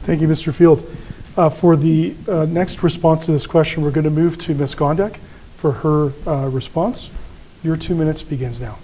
Thank you, Mr. Field. For the next response to this question, we're going to move to Ms. Gondek for her response. Your 2 minutes begins now.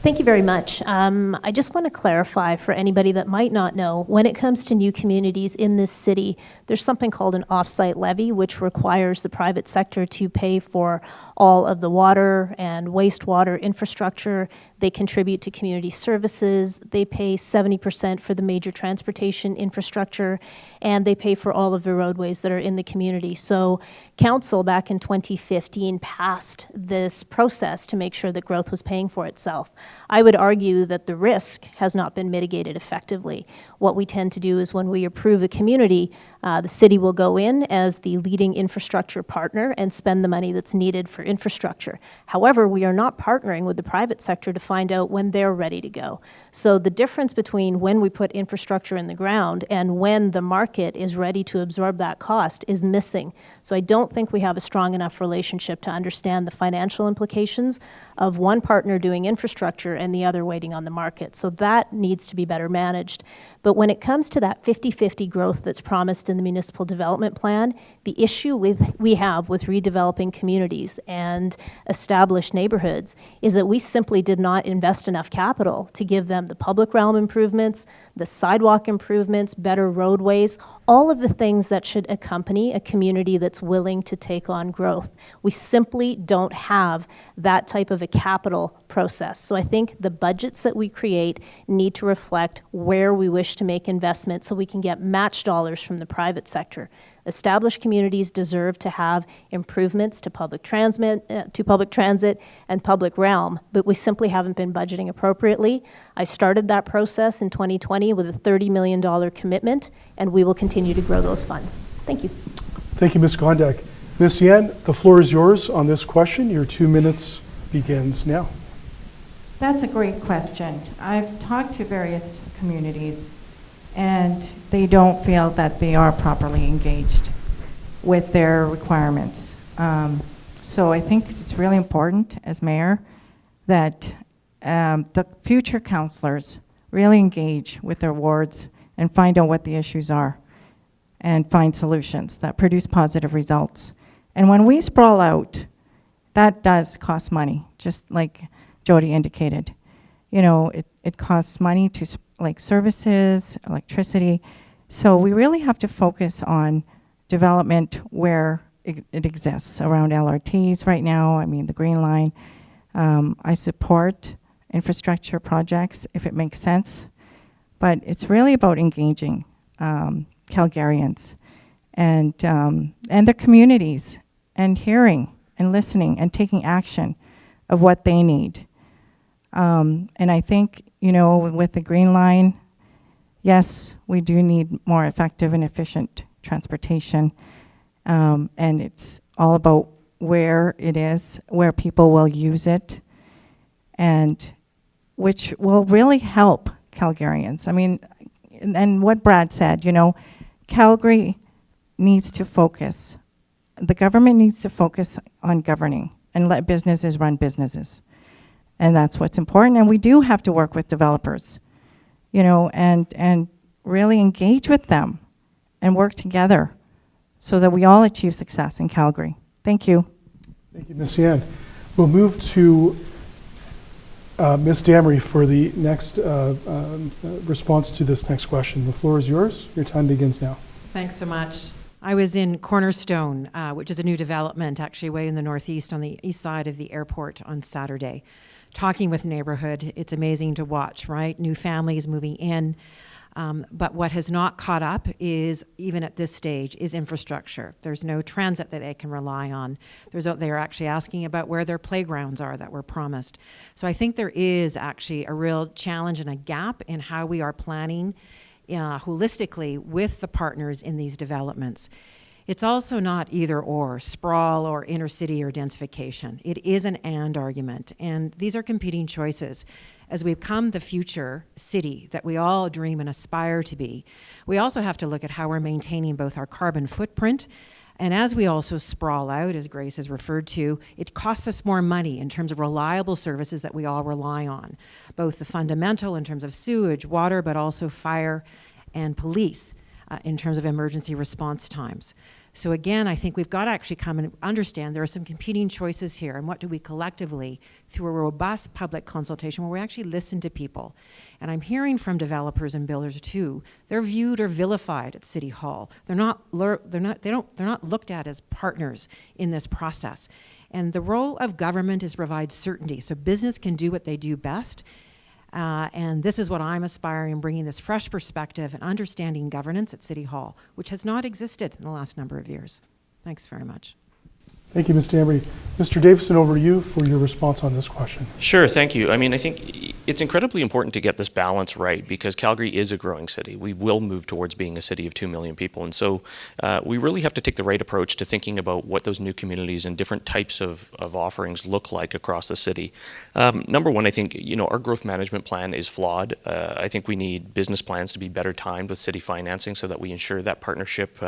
Thank you very much. I just want to clarify for anybody that might not know, when it comes to new communities in this city, there's something called an off-site levy, which requires the private sector to pay for all of the water and wastewater infrastructure. They contribute to community services. They pay 70% for the major transportation infrastructure, and they pay for all of the roadways that are in the community. So council back in 2015 passed this process to make sure that growth was paying for itself. I would argue that the risk has not been mitigated effectively. What we tend to do is when we approve a community, the city will go in as the leading infrastructure partner and spend the money that's needed for infrastructure. However, we are not partnering with the private sector to find out when they're ready to go. So the difference between when we put infrastructure in the ground and when the market is ready to absorb that cost is missing. So I don't think we have a strong enough relationship to understand the financial implications of one partner doing infrastructure and the other waiting on the market. So that needs to be better managed. But when it comes to that 50-50 growth that's promised in the municipal development plan, the issue we have with redeveloping communities and established neighborhoods is that we simply did not invest enough capital to give them the public realm improvements, the sidewalk improvements, better roadways, all of the things that should accompany a community that's willing to take on growth. We simply don't have that type of a capital process. So I think the budgets that we create need to reflect where we wish to make investments so we can get match dollars from the private sector. Established communities deserve to have improvements to public transit and public realm, but we simply haven't been budgeting appropriately. I started that process in 2020 with a $30 million commitment, and we will continue to grow those funds. Thank you. Thank you, Ms. Gondek. Ms. Yan, the floor is yours on this question. Your 2 minutes begins now. That's a great question. I've talked to various communities, and they don't feel that they are properly engaged with their requirements. So I think it's really important as mayor that the future councillors really engage with their wards and find out what the issues are and find solutions that produce positive results. And when we sprawl out, that does cost money, just like Jody indicated. You know, it costs money to like services, electricity. So we really have to focus on development where it exists around LRTs right now. I mean, the Green Line. I support infrastructure projects if it makes sense, but it's really about engaging Calgarians and the communities and hearing and listening and taking action of what they need. And I think, you know, with the Green Line, yes, we do need more effective and efficient transportation. And it's all about where it is, where people will use it, and which will really help Calgarians. I mean, and what Brad said, you know, Calgary needs to focus. The government needs to focus on governing and let businesses run businesses. And that's what's important. And we do have to work with developers, you know, and really engage with them and work together so that we all achieve success in Calgary. Thank you. Thank you, Ms. Yan. We'll move to Ms. Damery for the next response to this next question. The floor is yours. Your time begins now. Thanks so much. I was in Cornerstone, which is a new development actually way in the northeast on the east side of the airport on Saturday, talking with neighborhood. It's amazing to watch, right? New families moving in. But what has not caught up is, even at this stage, is infrastructure. There's no transit that they can rely on. They're actually asking about where their playgrounds are that were promised. So I think there is actually a real challenge and a gap in how we are planning holistically with the partners in these developments. It's also not either or, sprawl or inner city or densification. It is an and argument, and these are competing choices. As we become the future city that we all dream and aspire to be, we also have to look at how we're maintaining both our carbon footprint, and as we also sprawl out, as Grace has referred to, it costs us more money in terms of reliable services that we all rely on, both the fundamental in terms of sewage, water, but also fire and police in terms of emergency response times. So again, I think we've got to actually come and understand there are some competing choices here, and what do we collectively, through a robust public consultation where we actually listen to people. And I'm hearing from developers and builders too, they're viewed or vilified at City Hall. They're not looked at as partners in this process. And the role of government is to provide certainty so business can do what they do best. And this is what I'm aspiring, bringing this fresh perspective and understanding governance at City Hall, which has not existed in the last number of years. Thanks very much. Thank you, Ms. Damry. Mr. Davison, over to you for your response on this question. Sure, thank you. I mean, I think it's incredibly important to get this balance right because Calgary is a growing city. We will move towards being a city of 2 million people. And so we really have to take the right approach to thinking about what those new communities and different types of offerings look like across the city. Number one, I think, our growth management plan is flawed. I think we need business plans to be better timed with city financing so that we ensure that partnership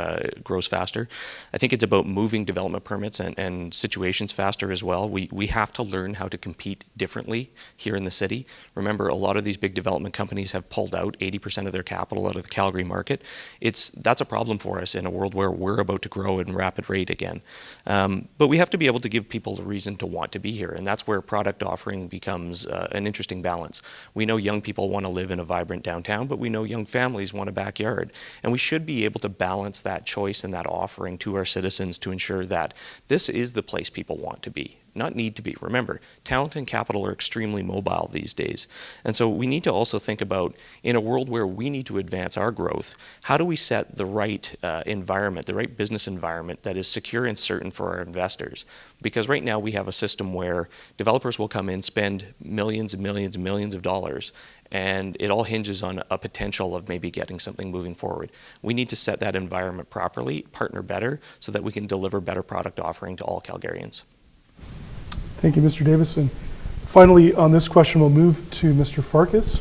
grows faster. I think it's about moving development permits and situations faster as well. We have to learn how to compete differently here in the city. Remember, a lot of these big development companies have pulled out 80% of their capital out of the Calgary market. That's a problem for us in a world where we're about to grow at a rapid rate again. But we have to be able to give people a reason to want to be here, and that's where product offering becomes an interesting balance. We know young people want to live in a vibrant downtown, but we know young families want a backyard. And we should be able to balance that choice and that offering to our citizens to ensure that this is the place people want to be, not need to be. Remember, talent and capital are extremely mobile these days. And so we need to also think about, in a world where we need to advance our growth, how do we set the right environment, the right business environment that is secure and certain for our investors? Because right now we have a system where developers will come in, spend millions and millions and millions of dollars, and it all hinges on a potential of maybe getting something moving forward. We need to set that environment properly, partner better, so that we can deliver better product offering to all Calgarians. Thank you, Mr. Davison. Finally, on this question, we'll move to Mr. Farkas.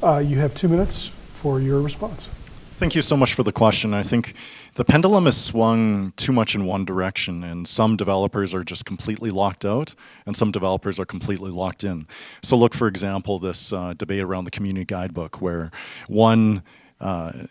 You have 2 minutes for your response. Thank you so much for the question. I think the pendulum has swung too much in one direction, and some developers are just completely locked out, and some developers are completely locked in. So look, for example, this debate around the community guidebook, where one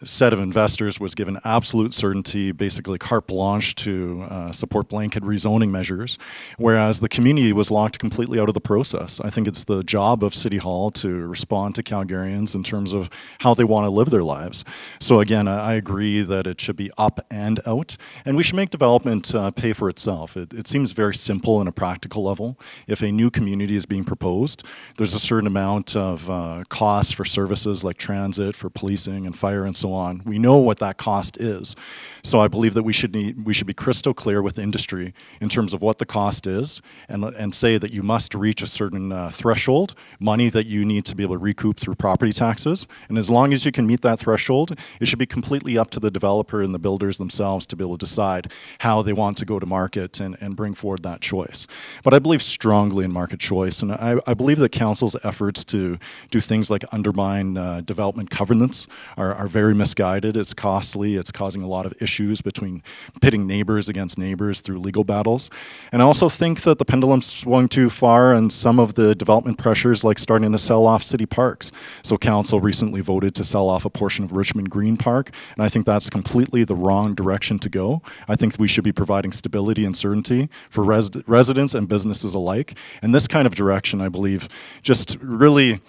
set of investors was given absolute certainty, basically carte blanche to support blanket rezoning measures, whereas the community was locked completely out of the process. I think it's the job of City Hall to respond to Calgarians in terms of how they want to live their lives. So again, I agree that it should be up and out, and we should make development pay for itself. It seems very simple on a practical level. If a new community is being proposed, there's a certain amount of costs for services like transit, for policing and fire and so on. We know what that cost is. So I believe that we should be crystal clear with industry in terms of what the cost is, and say that you must reach a certain threshold, money that you need to be able to recoup through property taxes. And as long as you can meet that threshold, it should be completely up to the developer and the builders themselves to be able to decide how they want to go to market and bring forward that choice. But I believe strongly in market choice, and I believe that council's efforts to do things like undermine development covenants are very misguided. It's costly. It's causing a lot of issues between pitting neighbors against neighbors through legal battles. And I also think that the pendulum swung too far on some of the development pressures, like starting to sell off city parks. So council recently voted to sell off a portion of Richmond Green Park, and I think that's completely the wrong direction to go. I think we should be providing stability and certainty for residents and businesses alike. And this kind of direction, I believe, just really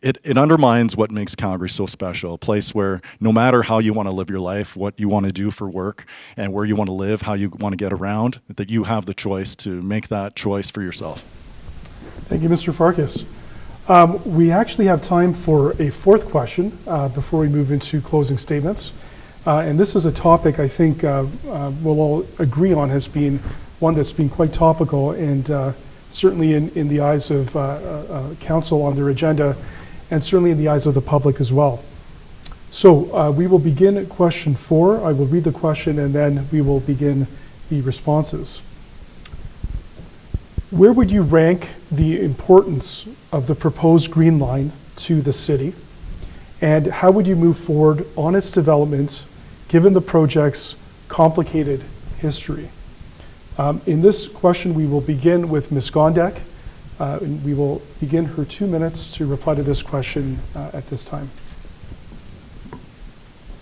It undermines what makes Calgary so special, a place where no matter how you want to live your life, what you want to do for work, and where you want to live, how you want to get around, that you have the choice to make that choice for yourself. Thank you, Mr. Farkas. We actually have time for a fourth question before we move into closing statements. And this is a topic I think we'll all agree on has been one that's been quite topical and certainly in the eyes of council on their agenda, and certainly in the eyes of the public as well. So we will begin at question 4. I will read the question and then we will begin the responses. Where would you rank the importance of the proposed Green Line to the city? And how would you move forward on its development given the project's complicated history? In this question, we will begin with Ms. Gondek. And we will begin her 2 minutes to reply to this question at this time.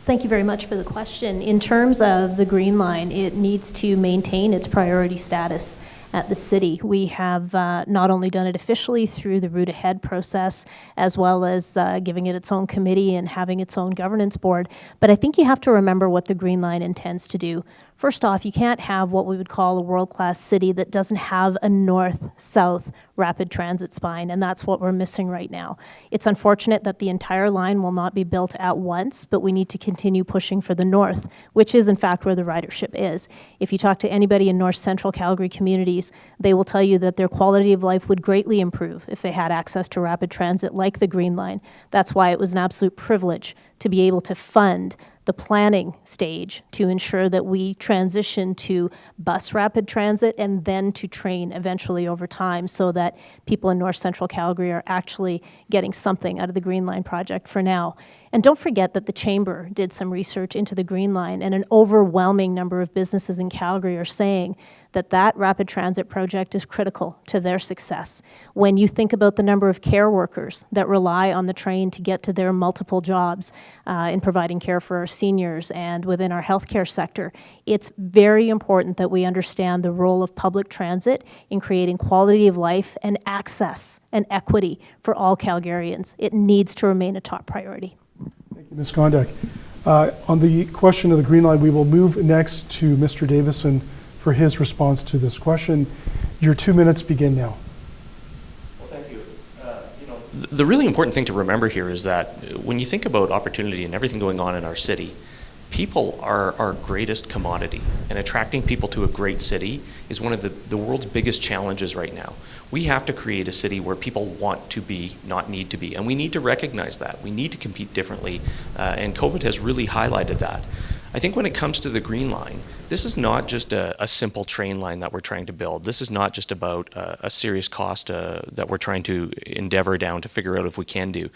Thank you very much for the question. In terms of the Green Line, it needs to maintain its priority status at the city. We have not only done it officially through the Route Ahead process, as well as giving it its own committee and having its own governance board, but I think you have to remember what the Green Line intends to do. First off, you can't have what we would call a world-class city that doesn't have a north-south rapid transit spine, and that's what we're missing right now. It's unfortunate that the entire line will not be built at once, but we need to continue pushing for the north, which is in fact where the ridership is. If you talk to anybody in north central Calgary communities, they will tell you that their quality of life would greatly improve if they had access to rapid transit like the Green Line. That's why it was an absolute privilege to be able to fund the planning stage to ensure that we transition to bus rapid transit and then to train eventually over time, so that people in north central Calgary are actually getting something out of the Green Line project for now. And don't forget that the Chamber did some research into the Green Line, and an overwhelming number of businesses in Calgary are saying that that rapid transit project is critical to their success. When you think about the number of care workers that rely on the train to get to their multiple jobs in providing care for our seniors and within our healthcare sector, it's very important that we understand the role of public transit in creating quality of life and access and equity for all Calgarians. It needs to remain a top priority. Thank you, Ms. Gondek. On the question of the Green Line, we will move next to Mr. Davison for his response to this question. Your 2 minutes begin now. Well, thank you. The really important thing to remember here is that when you think about opportunity and everything going on in our city, people are our greatest commodity, and attracting people to a great city is one of the world's biggest challenges right now. We have to create a city where people want to be, not need to be, and we need to recognize that. We need to compete differently, and COVID has really highlighted that. I think when it comes to the Green Line, this is not just a simple train line that we're trying to build. This is not just about a serious cost that we're trying to endeavor down to figure out if we can do.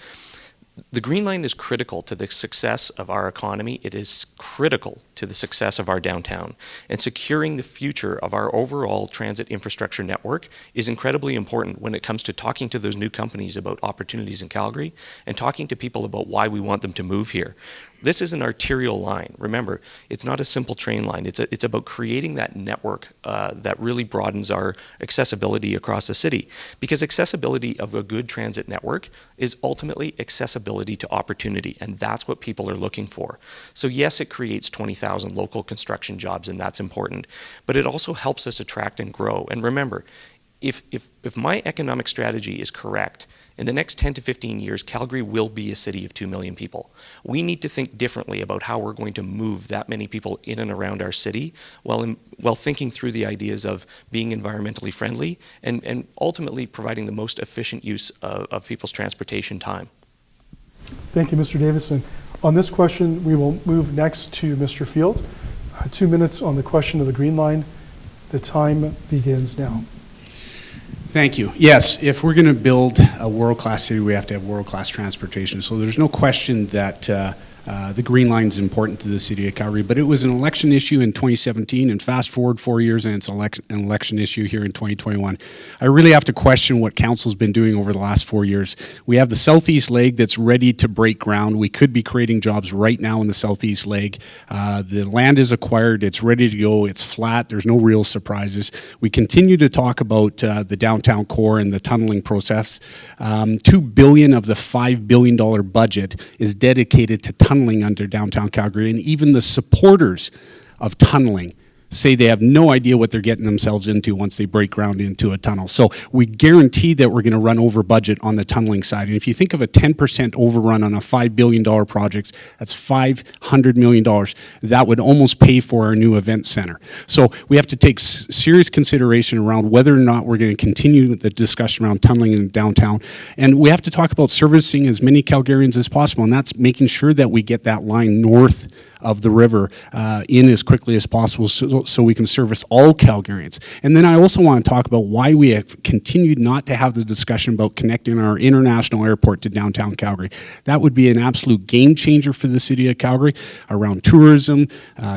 The Green Line is critical to the success of our economy. It is critical to the success of our downtown. And securing the future of our overall transit infrastructure network is incredibly important when it comes to talking to those new companies about opportunities in Calgary and talking to people about why we want them to move here. This is an arterial line. Remember, it's not a simple train line. It's about creating that network that really broadens our accessibility across the city. Because accessibility of a good transit network is ultimately accessibility to opportunity, and that's what people are looking for. So yes, it creates 20,000 local construction jobs, and that's important, but it also helps us attract and grow. And remember, if my economic strategy is correct, in the next 10 to 15 years, Calgary will be a city of 2 million people. We need to think differently about how we're going to move that many people in and around our city while thinking through the ideas of being environmentally friendly and ultimately providing the most efficient use of people's transportation time. Thank you, Mr. Davison. On this question, we will move next to Mr. Field. 2 minutes on the question of the Green Line. The time begins now. Thank you. Yes, if we're going to build a world-class city, we have to have world-class transportation. So there's no question that the Green Line is important to the city of Calgary, but it was an election issue in 2017, and fast forward 4 years and it's an election issue here in 2021. I really have to question what council's been doing over the last 4 years. We have the Southeast Leg that's ready to break ground. We could be creating jobs right now in the Southeast Leg. The land is acquired, it's ready to go, it's flat, there's no real surprises. We continue to talk about the downtown core and the tunneling process. $2 billion of the $5 billion budget is dedicated to tunneling under downtown Calgary, and even the supporters of tunneling say they have no idea what they're getting themselves into once they break ground into a tunnel. So we guarantee that we're going to run over budget on the tunneling side. And if you think of a 10% overrun on a $5 billion project, that's $500 million. That would almost pay for our new event center. So we have to take serious consideration around whether or not we're going to continue the discussion around tunneling in downtown. And we have to talk about servicing as many Calgarians as possible, and that's making sure that we get that line north of the river in as quickly as possible so we can service all Calgarians. And then I also want to talk about why we have continued not to have the discussion about connecting our international airport to downtown Calgary. That would be an absolute game changer for the city of Calgary around tourism,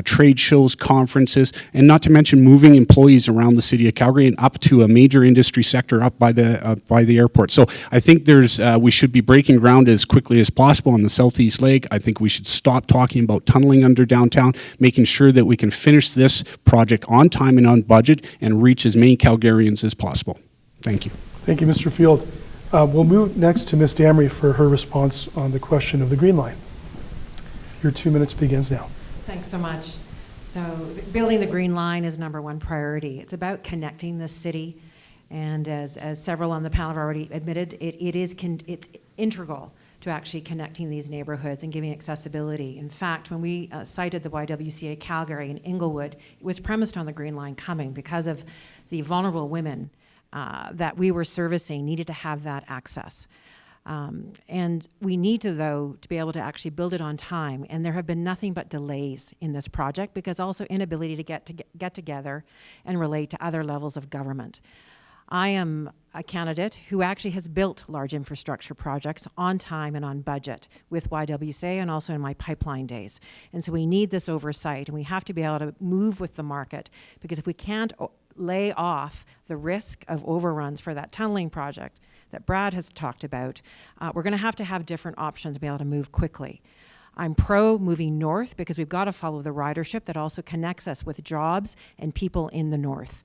trade shows, conferences, and not to mention moving employees around the city of Calgary and up to a major industry sector up by the airport. So I think we should be breaking ground as quickly as possible on the southeast leg. I think we should stop talking about tunneling under downtown, making sure that we can finish this project on time and on budget and reach as many Calgarians as possible. Thank you. Thank you, Mr. Field. We'll move next to Ms. Damry for her response on the question of the Green Line. Your 2 minutes begins now. Thanks so much. So building the Green Line is number one priority. It's about connecting the city, and as several on the panel have already admitted, it's integral to actually connecting these neighborhoods and giving accessibility. In fact, when we cited the YWCA Calgary in Inglewood, it was premised on the Green Line coming because of the vulnerable women that we were servicing needed to have that access. And we need to, though, to be able to actually build it on time. And there have been nothing but delays in this project because also inability to get together and relate to other levels of government. I am a candidate who actually has built large infrastructure projects on time and on budget with YWCA and also in my pipeline days. And so we need this oversight, and we have to be able to move with the market, because if we can't lay off the risk of overruns for that tunneling project that Brad has talked about, we're going to have different options to be able to move quickly. I'm pro moving north because we've got to follow the ridership that also connects us with jobs and people in the north.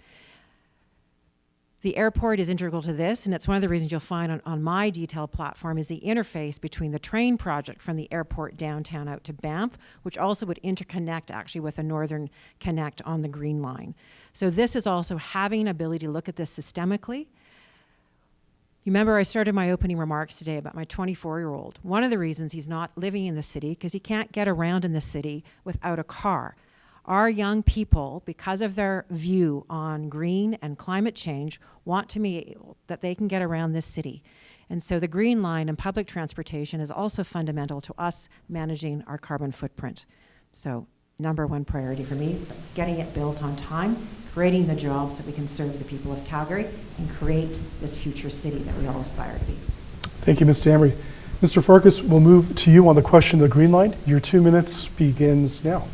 The airport is integral to this, and it's one of the reasons you'll find on my detailed platform is the interface between the train project from the airport downtown out to Banff, which also would interconnect actually with a northern connect on the Green Line. So this is also having an ability to look at this systemically. You remember I started my opening remarks today about my 24-year-old. One of the reasons he's not living in the city because he can't get around in the city without a car. Our young people, because of their view on green and climate change, want to be that they can get around this city. And so the Green Line and public transportation is also fundamental to us managing our carbon footprint. So number one priority for me, getting it built on time, creating the jobs that we can serve the people of Calgary and create this future city that we all aspire to be. Thank you, Ms. Damry. Mr. Farkas, we'll move to you on the question of the Green Line. Your 2 minutes begins now.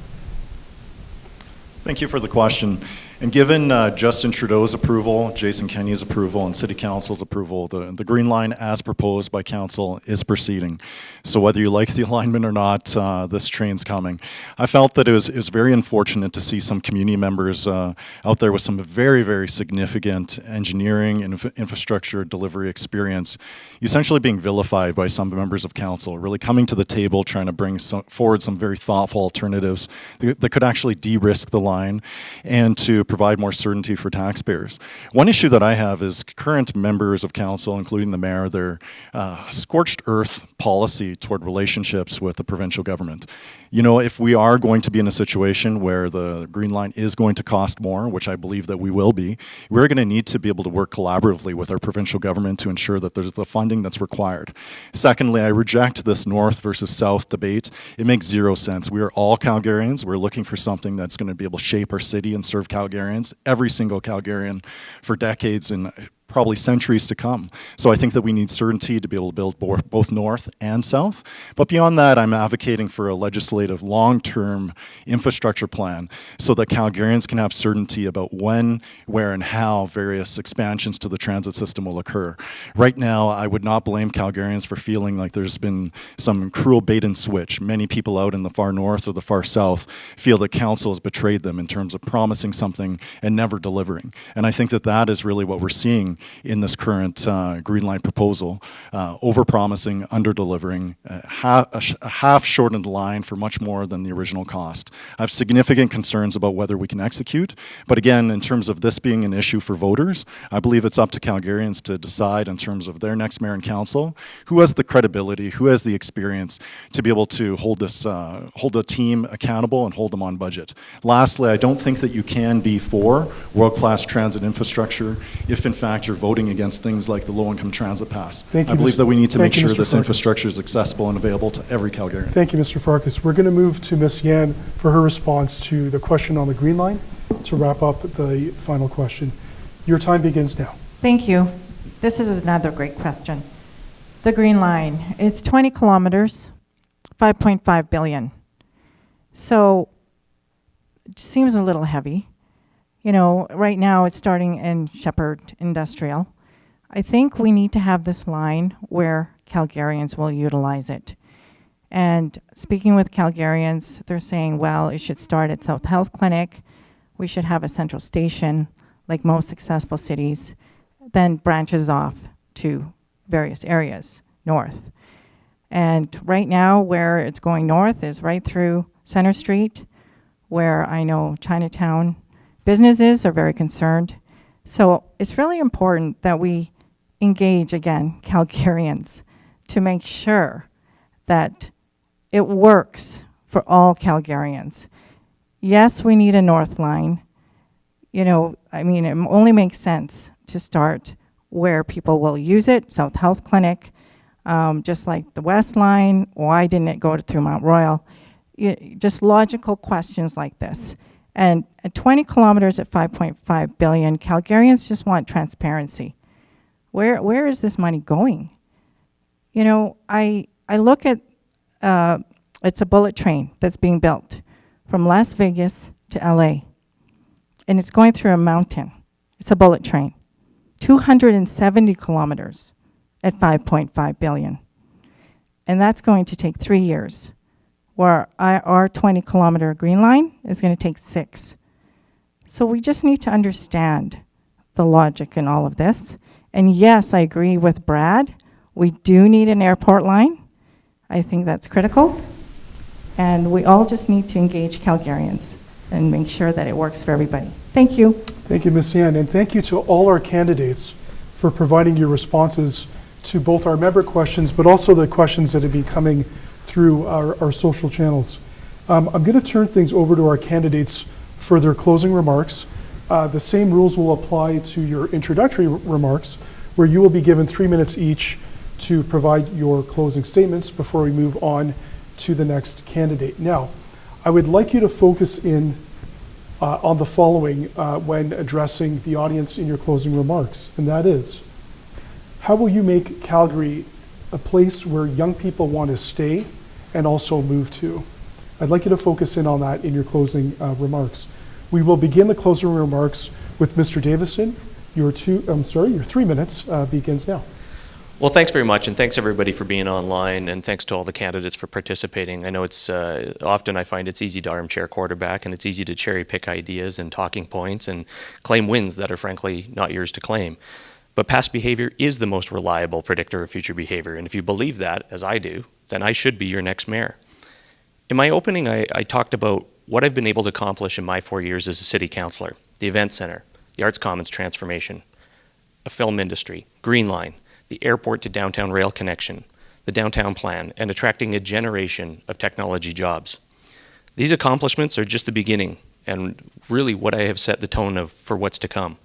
Thank you for the question. And given Justin Trudeau's approval, Jason Kenney's approval, and City Council's approval, the Green Line as proposed by Council is proceeding. So whether you like the alignment or not, this train's coming. I felt that it was very unfortunate to see some community members out there with some very, very significant engineering and infrastructure delivery experience essentially being vilified by some members of Council, really coming to the table trying to bring forward some very thoughtful alternatives that could actually de-risk the line and to provide more certainty for taxpayers. One issue that I have is current members of Council, including the mayor, their scorched earth policy toward relationships with the provincial government. You know, if we are going to be in a situation where the Green Line is going to cost more, which I believe that we will be, we're going to need to be able to work collaboratively with our provincial government to ensure that there's the funding that's required. Secondly, I reject this north versus south debate. It makes zero sense. We are all Calgarians. We're looking for something that's going to be able to shape our city and serve Calgarians, every single Calgarian, for decades and probably centuries to come. So I think that we need certainty to be able to build both north and south. But beyond that, I'm advocating for a legislative long-term infrastructure plan so that Calgarians can have certainty about when, where, and how various expansions to the transit system will occur. Right now, I would not blame Calgarians for feeling like there's been some cruel bait and switch. Many people out in the far north or the far south feel that Council has betrayed them in terms of promising something and never delivering. And I think that that is really what we're seeing in this current Green Line proposal, over-promising, under-delivering, a half shortened line for much more than the original cost. I have significant concerns about whether we can execute, but again, in terms of this being an issue for voters, I believe it's up to Calgarians to decide in terms of their next mayor and council, who has the credibility, who has the experience to be able to hold the team accountable and hold them on budget. Lastly, I don't think that you can be for world-class transit infrastructure if in fact you're voting against things like the low-income transit pass. Thank you, I believe Mr. that we need to make Thank you, sure Mr. this Farkas. infrastructure is accessible and available to every Calgarian. Thank you, Mr. Farkas. We're going to move to Ms. Yan for her response to the question on the Green Line to wrap up the final question. Your time begins now. Thank you. This is another great question. The Green Line, it's 20 kilometers, 5.5 billion. So it seems a little heavy. You know, right now it's starting in Shepherd Industrial. I think we need to have this line where Calgarians will utilize it. And speaking with Calgarians, they're saying, well, it should start at South Health Clinic. We should have a central station like most successful cities, then branches off to various areas north. And right now where it's going north is right through Center Street, where I know Chinatown businesses are very concerned. So it's really important that we engage, again, Calgarians to make sure that it works for all Calgarians. Yes, we need a north line. You know, I mean, it only makes sense to start where people will use it, South Health Clinic, just like the West Line. Why didn't it go through Mount Royal? Just logical questions like this. And at 20 kilometers at 5.5 billion, Calgarians just want transparency. Where is this money going? You know, I look at, it's a bullet train that's being built from Las Vegas to LA. And it's going through a mountain. It's a bullet train. 270 kilometers at 5.5 billion. And that's going to take 3 years, where our 20-kilometer Green Line is going to take 6. So we just need to understand the logic in all of this. And yes, I agree with Brad. We do need an airport line. I think that's critical. And we all just need to engage Calgarians and make sure that it works for everybody. Thank you. Thank you, Ms. Yan, and thank you to all our candidates for providing your responses to both our member questions, but also the questions that have been coming through our social channels. I'm going to turn things over to our candidates for their closing remarks. The same rules will apply to your introductory remarks, where you will be given 3 minutes each to provide your closing statements before we move on to the next candidate. Now, I would like you to focus in on the following when addressing the audience in your closing remarks, and that is, how will you make Calgary a place where young people want to stay and also move to? I'd like you to focus in on that in your closing remarks. We will begin the closing remarks with Mr. Davison. Your 3 minutes begins now. Well, thanks very much, and thanks everybody for being online, and thanks to all the candidates for participating. I know it's often I find it's easy to armchair quarterback, and it's easy to cherry pick ideas and talking points and claim wins that are frankly not yours to claim. But past behavior is the most reliable predictor of future behavior, and if you believe that, as I do, then I should be your next mayor. In my opening, I talked about what I've been able to accomplish in my 4 years as a city councillor: the event center, the Arts Commons transformation, a film industry, Green Line, the airport to downtown rail connection, the downtown plan, and attracting a generation of technology jobs. These accomplishments are just the beginning, and really what I have set the tone for what's to come.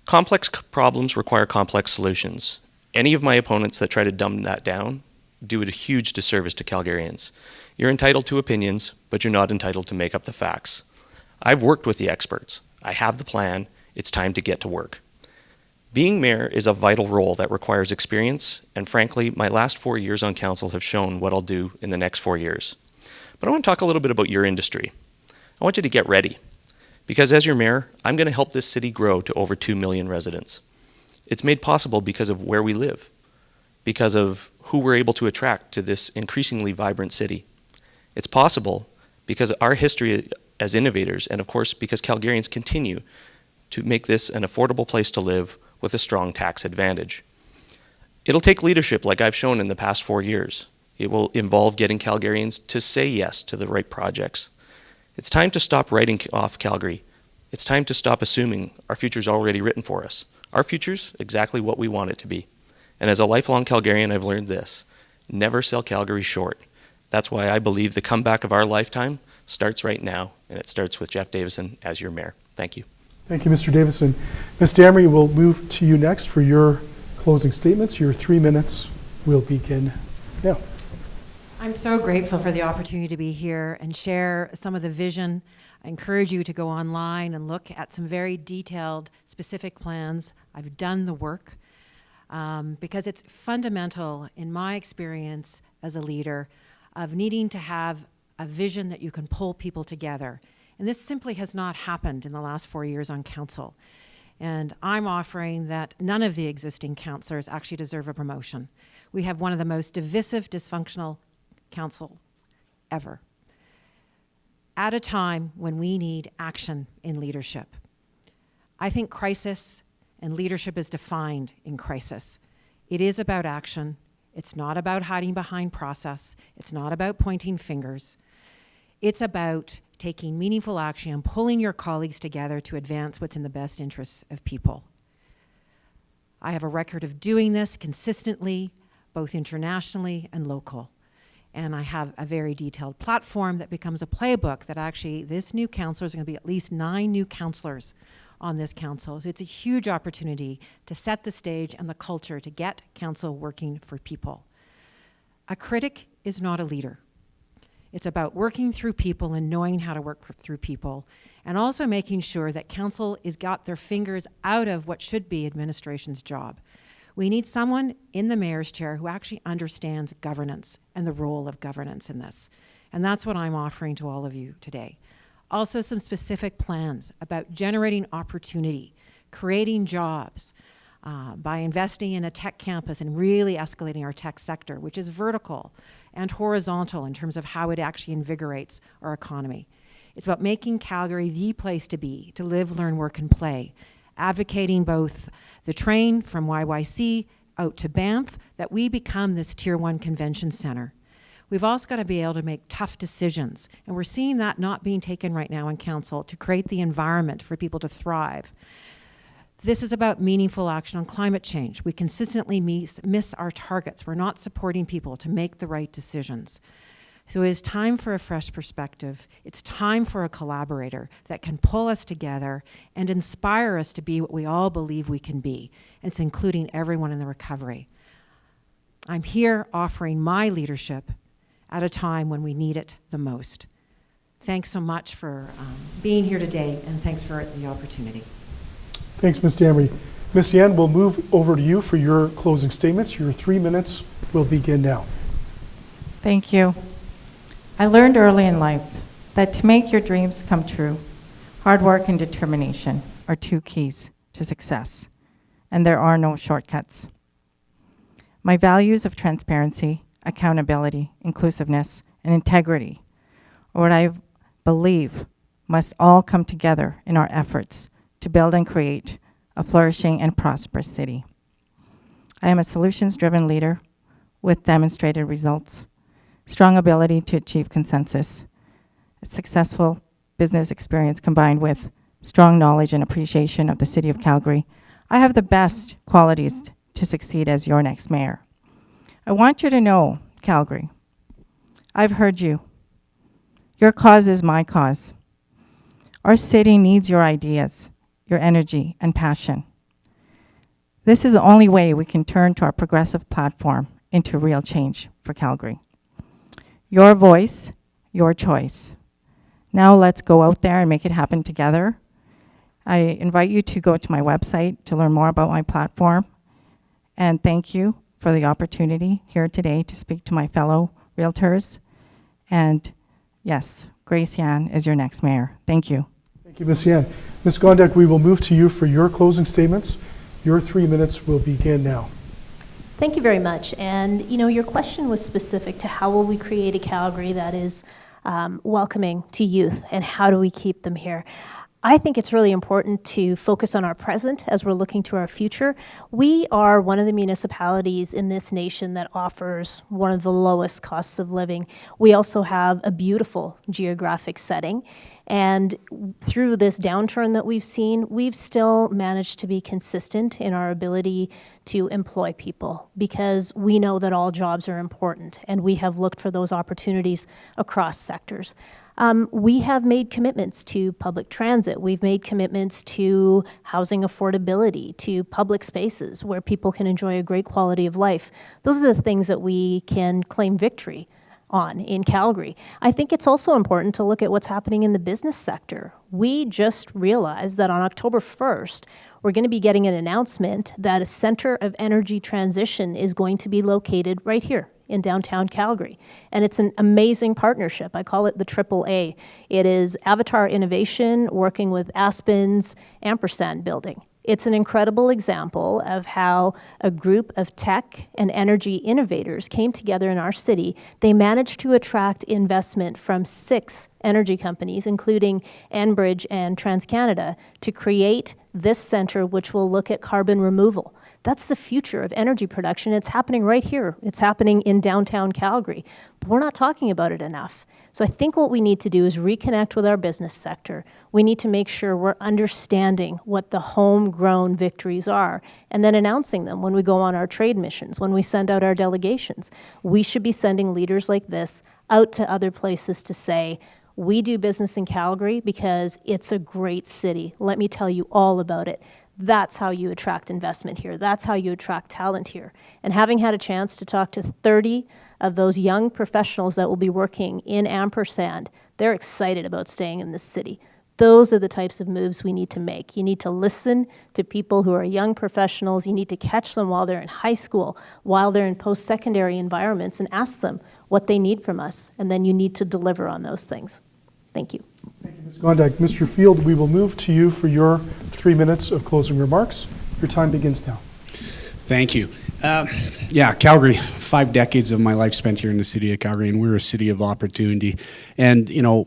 Complex problems require complex solutions. Any of my opponents that try to dumb that down do it a huge disservice to Calgarians. You're entitled to opinions, but you're not entitled to make up the facts. I've worked with the experts. I have the plan. It's time to get to work. Being mayor is a vital role that requires experience, and frankly, my last 4 years on council have shown what I'll do in the next 4 years. But I want to talk a little bit about your industry. I want you to get ready, because as your mayor, I'm going to help this city grow to over 2 million residents. It's made possible because of where we live, because of who we're able to attract to this increasingly vibrant city. It's possible because of our history as innovators, and of course, because Calgarians continue to make this an affordable place to live with a strong tax advantage. It'll take leadership like I've shown in the past 4 years. It will involve getting Calgarians to say yes to the right projects. It's time to stop writing off Calgary. It's time to stop assuming our future's already written for us. Our future's exactly what we want it to be. And as a lifelong Calgarian, I've learned this: never sell Calgary short. That's why I believe the comeback of our lifetime starts right now, and it starts with Jeff Davison as your mayor. Thank you. Thank you, Mr. Davison. Ms. Damery, we'll move to you next for your closing statements. Your 3 minutes will begin now. I'm so grateful for the opportunity to be here and share some of the vision. I encourage you to go online and look at some very detailed, specific plans. I've done the work because it's fundamental in my experience as a leader of needing to have a vision that you can pull people together. And this simply has not happened in the last 4 years on council. And I'm offering that none of the existing councillors actually deserve a promotion. We have one of the most divisive, dysfunctional councils ever, at a time when we need action in leadership. I think crisis and leadership is defined in crisis. It is about action. It's not about hiding behind process. It's not about pointing fingers. It's about taking meaningful action and pulling your colleagues together to advance what's in the best interests of people. I have a record of doing this consistently, both internationally and local. And I have a very detailed platform that becomes a playbook that actually this new council is going to be at least 9 new councillors on this council. So it's a huge opportunity to set the stage and the culture to get council working for people. A critic is not a leader. It's about working through people and knowing how to work through people, and also making sure that council has got their fingers out of what should be administration's job. We need someone in the mayor's chair who actually understands governance and the role of governance in this. And that's what I'm offering to all of you today. Also some specific plans about generating opportunity, creating jobs, by investing in a tech campus and really escalating our tech sector, which is vertical and horizontal in terms of how it actually invigorates our economy. It's about making Calgary the place to be, to live, learn, work, and play, advocating both the train from YYC out to Banff, that we become this Tier 1 convention center. We've also got to be able to make tough decisions, and we're seeing that not being taken right now in council to create the environment for people to thrive. This is about meaningful action on climate change. We consistently miss our targets. We're not supporting people to make the right decisions. So it is time for a fresh perspective. It's time for a collaborator that can pull us together and inspire us to be what we all believe we can be. And it's including everyone in the recovery. I'm here offering my leadership at a time when we need it the most. Thanks so much for being here today, and thanks for the opportunity. Thanks, Ms. Damery. Ms. Yan, we'll move over to you for your closing statements. Your 3 minutes will begin now. Thank you. I learned early in life that to make your dreams come true, hard work and determination are 2 keys to success, and there are no shortcuts. My values of transparency, accountability, inclusiveness, and integrity are what I believe must all come together in our efforts to build and create a flourishing and prosperous city. I am a solutions-driven leader with demonstrated results, strong ability to achieve consensus, a successful business experience combined with strong knowledge and appreciation of the City of Calgary. I have the best qualities to succeed as your next mayor. I want you to know, Calgary, I've heard you. Your cause is my cause. Our city needs your ideas, your energy and passion. This is the only way we can turn to our progressive platform into real change for Calgary. Your voice, your choice. Now let's go out there and make it happen together. I invite you to go to my website to learn more about my platform. And thank you for the opportunity here today to speak to my fellow realtors. And yes, Grace Yan is your next mayor. Thank you. Thank you, Ms. Yan. Ms. Gondek, we will move to you for your closing statements. Your 3 minutes will begin now. Thank you very much. And, you know, your question was specific to how will we create a Calgary that is welcoming to youth, and how do we keep them here? I think it's really important to focus on our present as we're looking to our future. We are one of the municipalities in this nation that offers one of the lowest costs of living. We also have a beautiful geographic setting. And through this downturn that we've seen, we've still managed to be consistent in our ability to employ people, because we know that all jobs are important, and we have looked for those opportunities across sectors. We have made commitments to public transit. We've made commitments to housing affordability, to public spaces where people can enjoy a great quality of life. Those are the things that we can claim victory on in Calgary. I think it's also important to look at what's happening in the business sector. We just realized that on October 1st, we're going to be getting an announcement that a center of energy transition is going to be located right here in downtown Calgary. And it's an amazing partnership. I call it the AAA. It is Avatar Innovation working with Aspen's Ampersand building. It's an incredible example of how a group of tech and energy innovators came together in our city. They managed to attract investment from 6 energy companies, including Enbridge and TransCanada, to create this center, which will look at carbon removal. That's the future of energy production. It's happening right here. It's happening in downtown Calgary. But we're not talking about it enough. So I think what we need to do is reconnect with our business sector. We need to make sure we're understanding what the homegrown victories are and then announcing them when we go on our trade missions, when we send out our delegations. We should be sending leaders like this out to other places to say, we do business in Calgary because it's a great city. Let me tell you all about it. That's how you attract investment here. That's how you attract talent here. And having had a chance to talk to 30 of those young professionals that will be working in Ampersand, they're excited about staying in this city. Those are the types of moves we need to make. You need to listen to people who are young professionals. You need to catch them while they're in high school, while they're in post-secondary environments, and ask them what they need from us. And then you need to deliver on those things. Thank you. Thank you, Ms. Gondak. Mr. Field, we will move to you for your 3 minutes of closing remarks. Your time begins now. Thank you. Yeah, Calgary, 5 decades of my life spent here in the city of Calgary, and we're a city of opportunity. And, you know,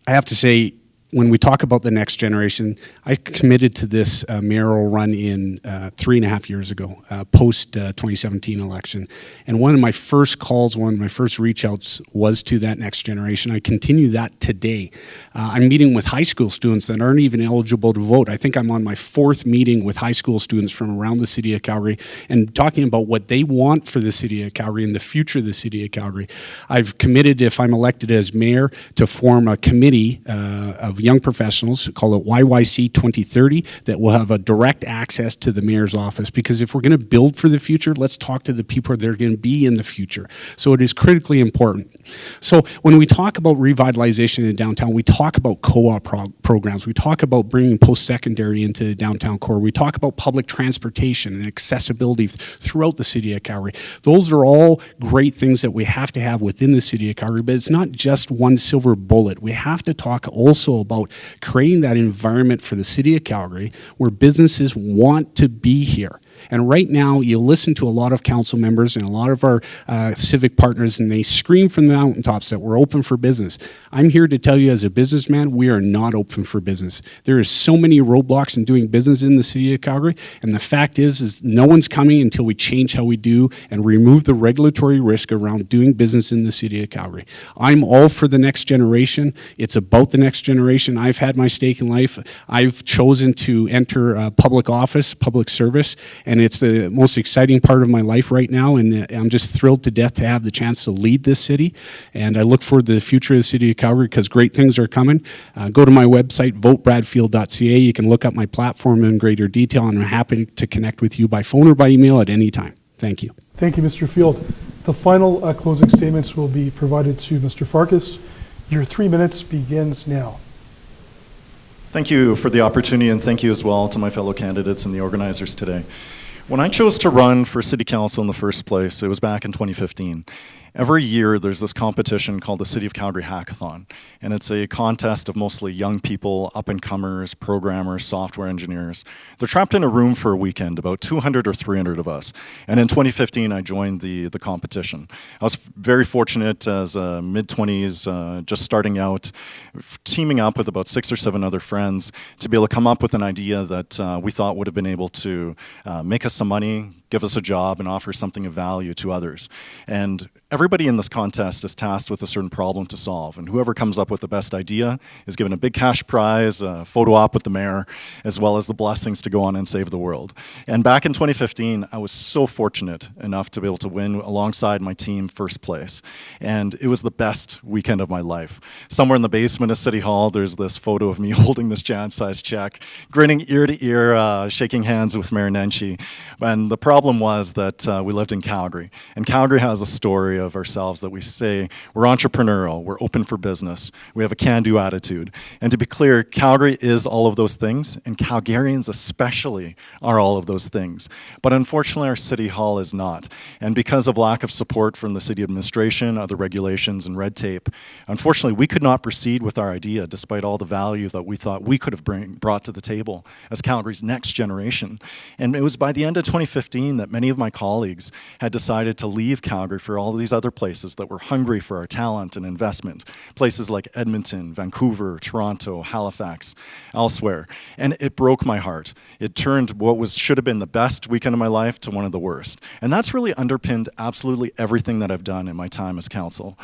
I have to say, when we talk about the next generation, I committed to this mayoral run in 3.5 years ago, post 2017 election. And one of my first calls, one of my first reach outs was to that next generation. I continue that today. I'm meeting with high school students that aren't even eligible to vote. I think I'm on my 4th meeting with high school students from around the city of Calgary and talking about what they want for the city of Calgary and the future of the city of Calgary. I've committed, if I'm elected as mayor, to form a committee of young professionals, call it YYC 2030, that will have a direct access to the mayor's office, because if we're going to build for the future, let's talk to the people that are going to be in the future. So it is critically important. So when we talk about revitalization in downtown, we talk about co-op programs, we talk about bringing post-secondary into the downtown core, we talk about public transportation and accessibility throughout the city of Calgary. Those are all great things that we have to have within the city of Calgary, but it's not just one silver bullet. We have to talk also about creating that environment for the city of Calgary where businesses want to be here. And right now, you listen to a lot of council members and a lot of our civic partners, and they scream from the mountaintops that we're open for business. I'm here to tell you as a businessman, we are not open for business. There is so many roadblocks in doing business in the city of Calgary, and the fact is no one's coming until we change how we do and remove the regulatory risk around doing business in the city of Calgary. I'm all for the next generation. It's about the next generation. I've had my stake in life. I've chosen to enter public office, public service, and it's the most exciting part of my life right now, and I'm just thrilled to death to have the chance to lead this city, and I look forward to the future of the city of Calgary because great things are coming. Go to my website, votebradfield.ca. You can look up my platform in greater detail, and I'm happy to connect with you by phone or by email at any time. Thank you. Thank you, Mr. Field. The final closing statements will be provided to Mr. Farkas. Your 3 minutes begins now. Thank you for the opportunity, and thank you as well to my fellow candidates and the organizers today. When I chose to run for City Council in the first place, it was back in 2015. Every year there's this competition called the City of Calgary Hackathon, and it's a contest of mostly young people, up-and-comers, programmers, software engineers. They're trapped in a room for a weekend, about 200 or 300 of us. And in 2015 I joined the competition. I was very fortunate as a mid-20s, just starting out, teaming up with about 6 or 7 other friends to be able to come up with an idea that we thought would have been able to make us some money, give us a job, and offer something of value to others. And everybody in this contest is tasked with a certain problem to solve, and whoever comes up with the best idea is given a big cash prize, a photo op with the mayor, as well as the blessings to go on and save the world. And back in 2015, I was so fortunate enough to be able to win alongside my team first place. And it was the best weekend of my life. Somewhere in the basement of City Hall, there's this photo of me holding this giant-sized check, grinning ear to ear, shaking hands with Mayor Nenshi. And the problem was that we lived in Calgary. And Calgary has a story of ourselves that we say we're entrepreneurial, we're open for business, we have a can-do attitude. And to be clear, Calgary is all of those things, and Calgarians especially are all of those things. But unfortunately, our City Hall is not. And because of lack of support from the city administration, other regulations, and red tape, unfortunately, we could not proceed with our idea despite all the value that we thought we could have brought to the table as Calgary's next generation. And it was by the end of 2015 that many of my colleagues had decided to leave Calgary for all of these other places that were hungry for our talent and investment. Places like Edmonton, Vancouver, Toronto, Halifax, elsewhere. And it broke my heart. It turned what should have been the best weekend of my life to one of the worst. And that's really underpinned absolutely everything that I've done in my time as council,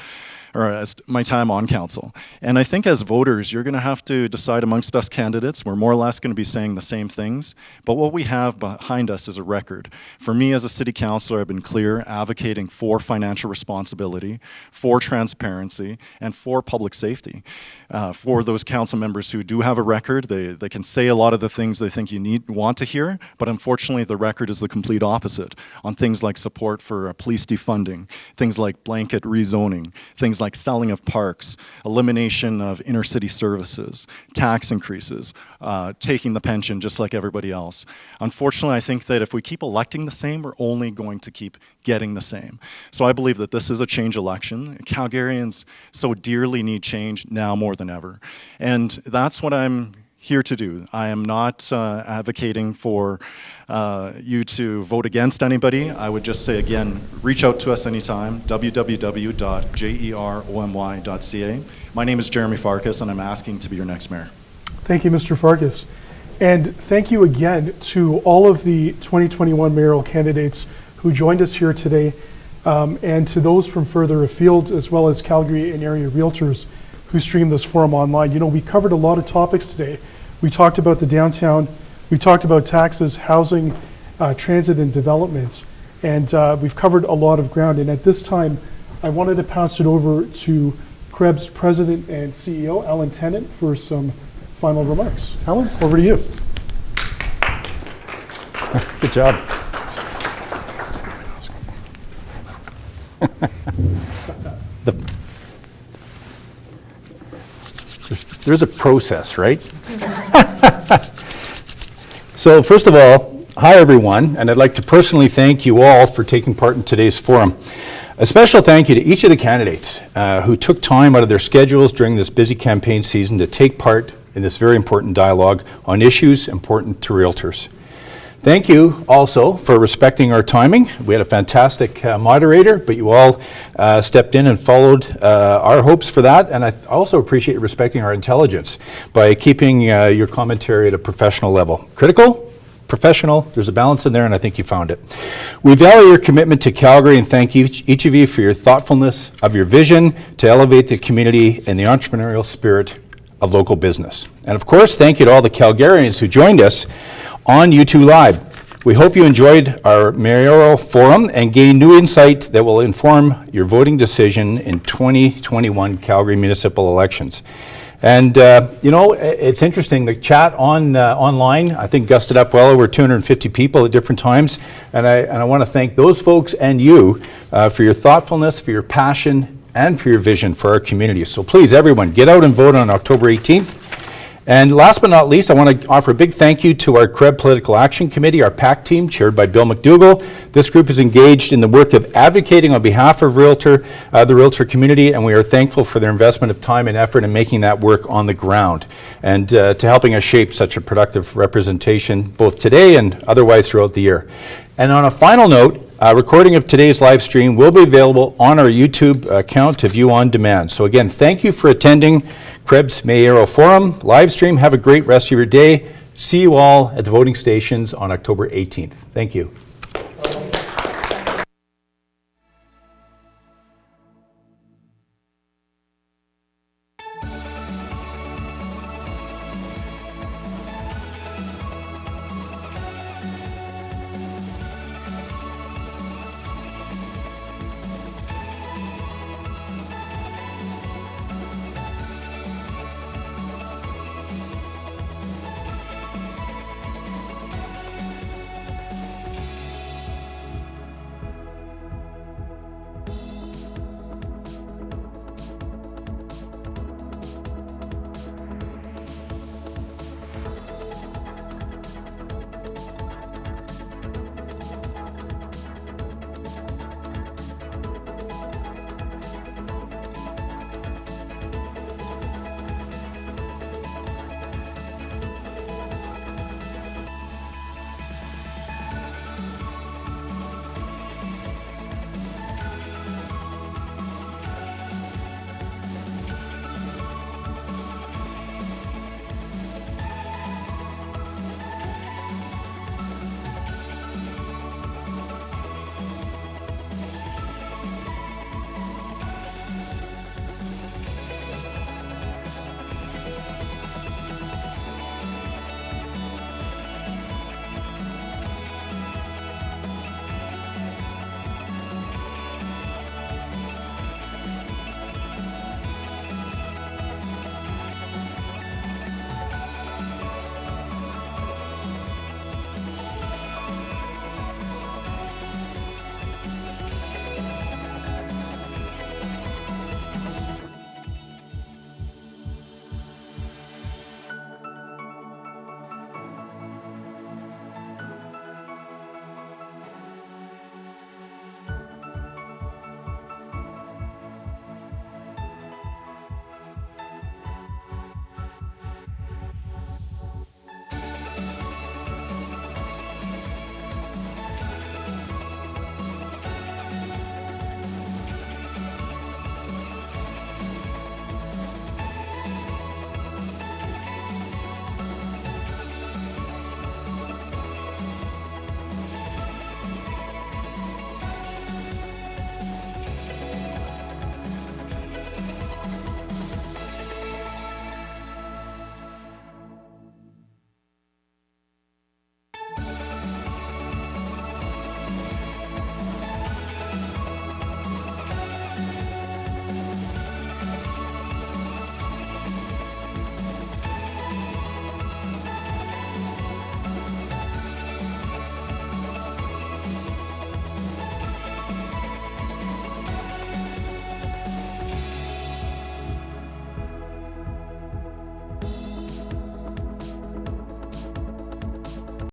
or as my time on council. And I think as voters, you're going to have to decide amongst us candidates. We're more or less going to be saying the same things, but what we have behind us is a record. For me as a city councillor, I've been clear, advocating for financial responsibility, for transparency, and for public safety. For those council members who do have a record, they can say a lot of the things they think you want to hear, but unfortunately the record is the complete opposite on things like support for police defunding, things like blanket rezoning, things like selling of parks, elimination of inner city services, tax increases, taking the pension just like everybody else. Unfortunately, I think that if we keep electing the same, we're only going to keep getting the same. So I believe that this is a change election. Calgarians so dearly need change now more than ever. And that's what I'm here to do. I am not advocating for you to vote against anybody. I would just say again, reach out to us anytime, www.jeromy.ca. My name is Jeremy Farkas, and I'm asking to be your next mayor. Thank you, Mr. Farkas. And thank you again to all of the 2021 mayoral candidates who joined us here today, and to those from further afield, as well as Calgary and area realtors who streamed this forum online. You know, we covered a lot of topics today. We talked about the downtown, we talked about taxes, housing, transit, and development, and we've covered a lot of ground. And at this time, I wanted to pass it over to CREB's President and CEO, Alan Tennant, for some final remarks. Alan, over to you. Good job. There's a process, right? So first of all, hi everyone, and I'd like to personally thank you all for taking part in today's forum. A special thank you to each of the candidates who took time out of their schedules during this busy campaign season to take part in this very important dialogue on issues important to realtors. Thank you also for respecting our timing. We had a fantastic moderator, but you all stepped in and followed our hopes for that. And I also appreciate respecting our intelligence by keeping your commentary at a professional level. Critical, professional, there's a balance in there, and I think you found it. We value your commitment to Calgary and thank each of you for your thoughtfulness of your vision to elevate the community and the entrepreneurial spirit of local business. And of course, thank you to all the Calgarians who joined us on YouTube Live. We hope you enjoyed our mayoral forum and gained new insight that will inform your voting decision in 2021 Calgary municipal elections. And you know, it's interesting, the chat online, I think gusted up well over 250 people at different times. And I want to thank those folks and you for your thoughtfulness, for your passion, and for your vision for our community. So please, everyone, get out and vote on October 18th. And last but not least, I want to offer a big thank you to our CREB Political Action Committee, our PAC team, chaired by Bill McDougall. This group is engaged in the work of advocating on behalf of the realtor community, and we are thankful for their investment of time and effort in making that work on the ground and to helping us shape such a productive representation both today and otherwise throughout the year. And on a final note, a recording of today's live stream will be available on our YouTube account to view on demand. So again, thank you for attending CREB's Mayoral Forum live stream. Have a great rest of your day. See you all at the voting stations on October 18th. Thank you.